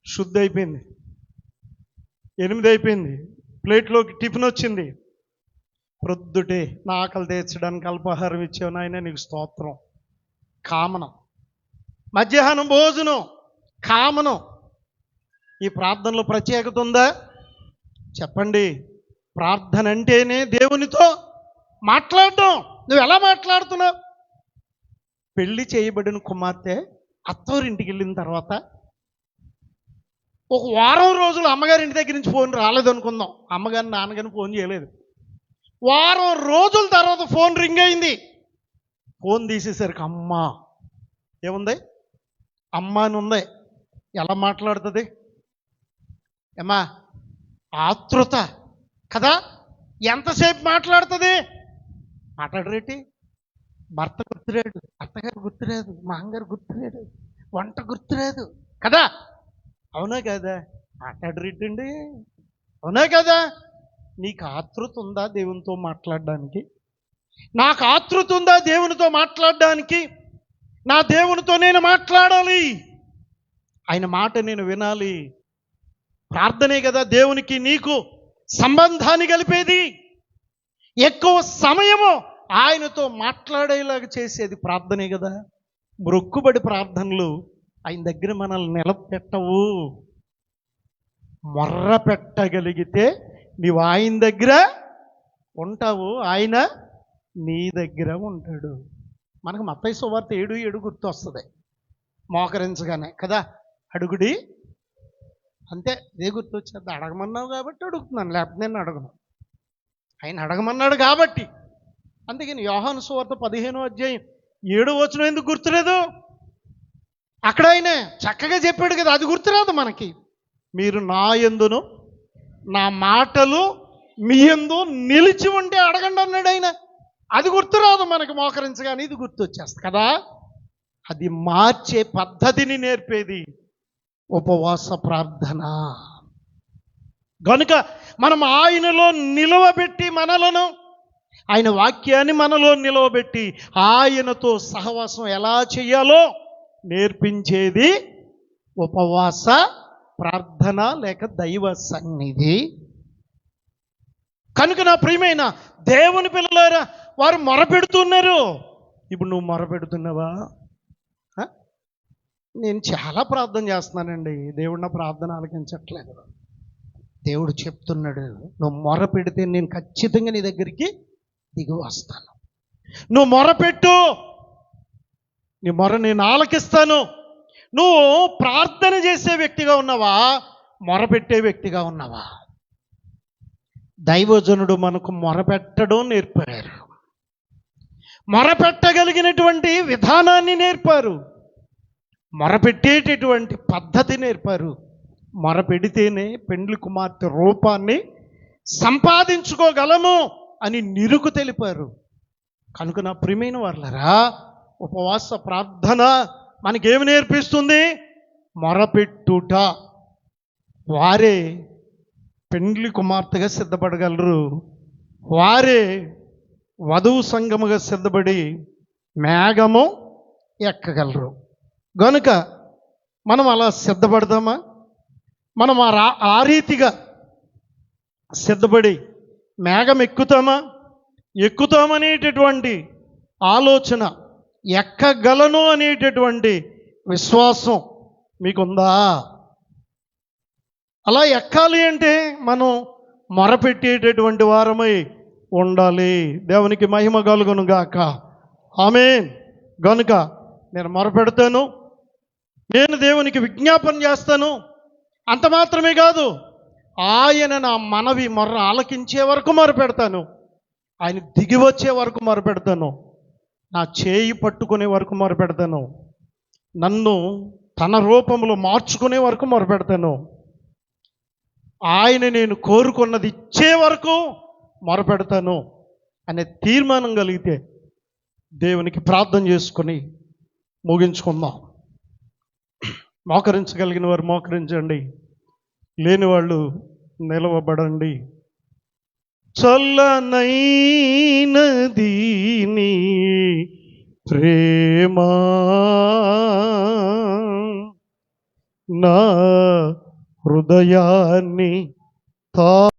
శుద్ధి అయిపోయింది, 8 అయిపోయింది, ప్లేట్లోకి టిఫిన్ వచ్చింది. ప్రొద్దుటే నా ఆకలి తీర్చడానికి అల్పాహారం ఇచ్చావు నాయన, నీకు స్తోత్రం. కామనం. మధ్యాహ్నం భోజనం కామనం. ఈ ప్రార్థనలో ప్రత్యేకత ఉందా? చెప్పండి. ప్రార్థన అంటేనే దేవునితో మాట్లాడటం. నువ్వు ఎలా మాట్లాడుతున్నావు? పెళ్లి చేయబడిన కుమార్తె అత్తవారింటికి వెళ్ళిన తర్వాత ఒక వారం రోజులు అమ్మగారింటి దగ్గర నుంచి ఫోన్ రాలేదనుకుందాం. అమ్మగారిని నాన్నగారిని ఫోన్ చేయలేదు. వారం రోజుల తర్వాత ఫోన్ రింగ్ అయింది. ఫోన్ తీసేసరికి అమ్మ ఏముంది? అమ్మ అని ఉంది. ఎలా మాట్లాడుతుంది? ఏమా ఆతృత కదా. ఎంతసేపు మాట్లాడుతుంది? మాట్లాడరేటి? భర్త గుర్తులేడు, అత్తగారు గుర్తులేదు, మామగారు గుర్తులేడు, వంట గుర్తులేదు కదా. అవునా కదా? మాట్లాడరేటండి? అవునా కదా? నీకు ఆతృత ఉందా దేవునితో మాట్లాడడానికి? నాకు ఆతృత ఉందా దేవునితో మాట్లాడడానికి? నా దేవునితో నేను మాట్లాడాలి, ఆయన మాట నేను వినాలి. ప్రార్థనే కదా దేవునికి నీకు సంబంధాన్ని కలిపేది. ఎక్కువ సమయము ఆయనతో మాట్లాడేలాగా చేసేది ప్రార్థనే కదా. మొక్కుబడి ప్రార్థనలు ఆయన దగ్గర మనల్ని నిలబెట్టవు. మొర్ర పెట్టగలిగితే నీవు ఆయన దగ్గర ఉంటావు, ఆయన నీ దగ్గర ఉంటాడు. మనకు మత్తయి సువార్త 7:7 గుర్తు వస్తుంది మోకరించగానే కదా. అడుగుడి అంతే, ఇదే గుర్తు వచ్చేది. అడగమన్నావు కాబట్టి అడుగుతున్నాను, లేకపోతే నేను అడగను. ఆయన అడగమన్నాడు కాబట్టి. అందుకని యోహాను సువార్త 15:7 ఎందుకు గుర్తులేదు? అక్కడ ఆయన చక్కగా చెప్పాడు కదా, అది గుర్తురాదు మనకి. మీరు నా యందును నా మాటలు మీ యందు నిలిచి ఉంటే అడగండి అన్నాడు ఆయన. అది గుర్తురాదు మనకి మోకరించగానే, ఇది గుర్తు వచ్చేస్తుంది కదా. అది మార్చే పద్ధతిని నేర్పేది ఉపవాస ప్రార్థన. కనుక మనం ఆయనలో నిలవబెట్టి మనలను, ఆయన వాక్యాన్ని మనలో నిలవబెట్టి ఆయనతో సహవాసం ఎలా చేయాలో నేర్పించేది ఉపవాస ప్రార్థన లేక దైవ సన్నిధి. కనుక నా ప్రియమైన దేవుని పిల్లలారా, వారు మొరపెడుతున్నారు. ఇప్పుడు నువ్వు మొరపెడుతున్నావా? నేను చాలా ప్రార్థన చేస్తున్నానండి, దేవుడు నా ప్రార్థన ఆలకించట్లేదు. దేవుడు చెప్తున్నాడు, నువ్వు మొరపెడితే నేను ఖచ్చితంగా నీ దగ్గరికి దిగి వస్తాను. నువ్వు మొరపెట్టు, నీ మొర నేను ఆలకిస్తాను. నువ్వు ప్రార్థన చేసే వ్యక్తిగా ఉన్నావా, మొరపెట్టే వ్యక్తిగా ఉన్నావా? దైవజనుడు మనకు మొరపెట్టడం నేర్పారు, మొరపెట్టగలిగినటువంటి విధానాన్ని నేర్పారు, మొరపెట్టేటటువంటి పద్ధతి నేర్పారు. మొరపెడితేనే పెండ్లి కుమార్తె రూపాన్ని సంపాదించుకోగలము అని నిరుకు తెలిపారు. కనుక నా ప్రియమైన వాళ్ళరా, ఉపవాస ప్రార్థన మనకేమి నేర్పిస్తుంది? మొరపెట్టుట. వారే పెండ్లి కుమార్తెగా సిద్ధపడగలరు, వారే వధువు సంఘముగా సిద్ధపడి మేఘము ఎక్కగలరు. గనుక మనం అలా సిద్ధపడదామా? మనం ఆ రీతిగా సిద్ధపడి మేఘం ఎక్కుతామనేటటువంటి ఆలోచన, ఎక్కగలను అనేటటువంటి విశ్వాసం మీకుందా? అలా ఎక్కాలి అంటే మనం మొరపెట్టేటటువంటి వారమై ఉండాలి. దేవునికి మహిమ కలుగును గాక. ఆమేన్. గనుక నేను మొరపెడతాను, నేను దేవునికి విజ్ఞాపన చేస్తాను. అంత మాత్రమే కాదు, ఆయన నా మనవి మొర్ర ఆలకించే వరకు మొరపెడతాను, ఆయన దిగి వచ్చే వరకు మొరపెడతాను, నా చేయి పట్టుకునే వరకు మొరపెడతాను, నన్ను తన రూపంలో మార్చుకునే వరకు మొరపెడతాను, ఆయన నేను కోరుకున్నది ఇచ్చే వరకు మొరపెడతాను అనే తీర్మానం కలిగితే దేవునికి ప్రార్థన చేసుకొని ముగించుకుందాం. మోకరించగలిగిన వారు మోకరించండి, లేని వాళ్ళు నిలవబడండి. చల్లనైనది నీ ప్రేమ నా హృదయాన్ని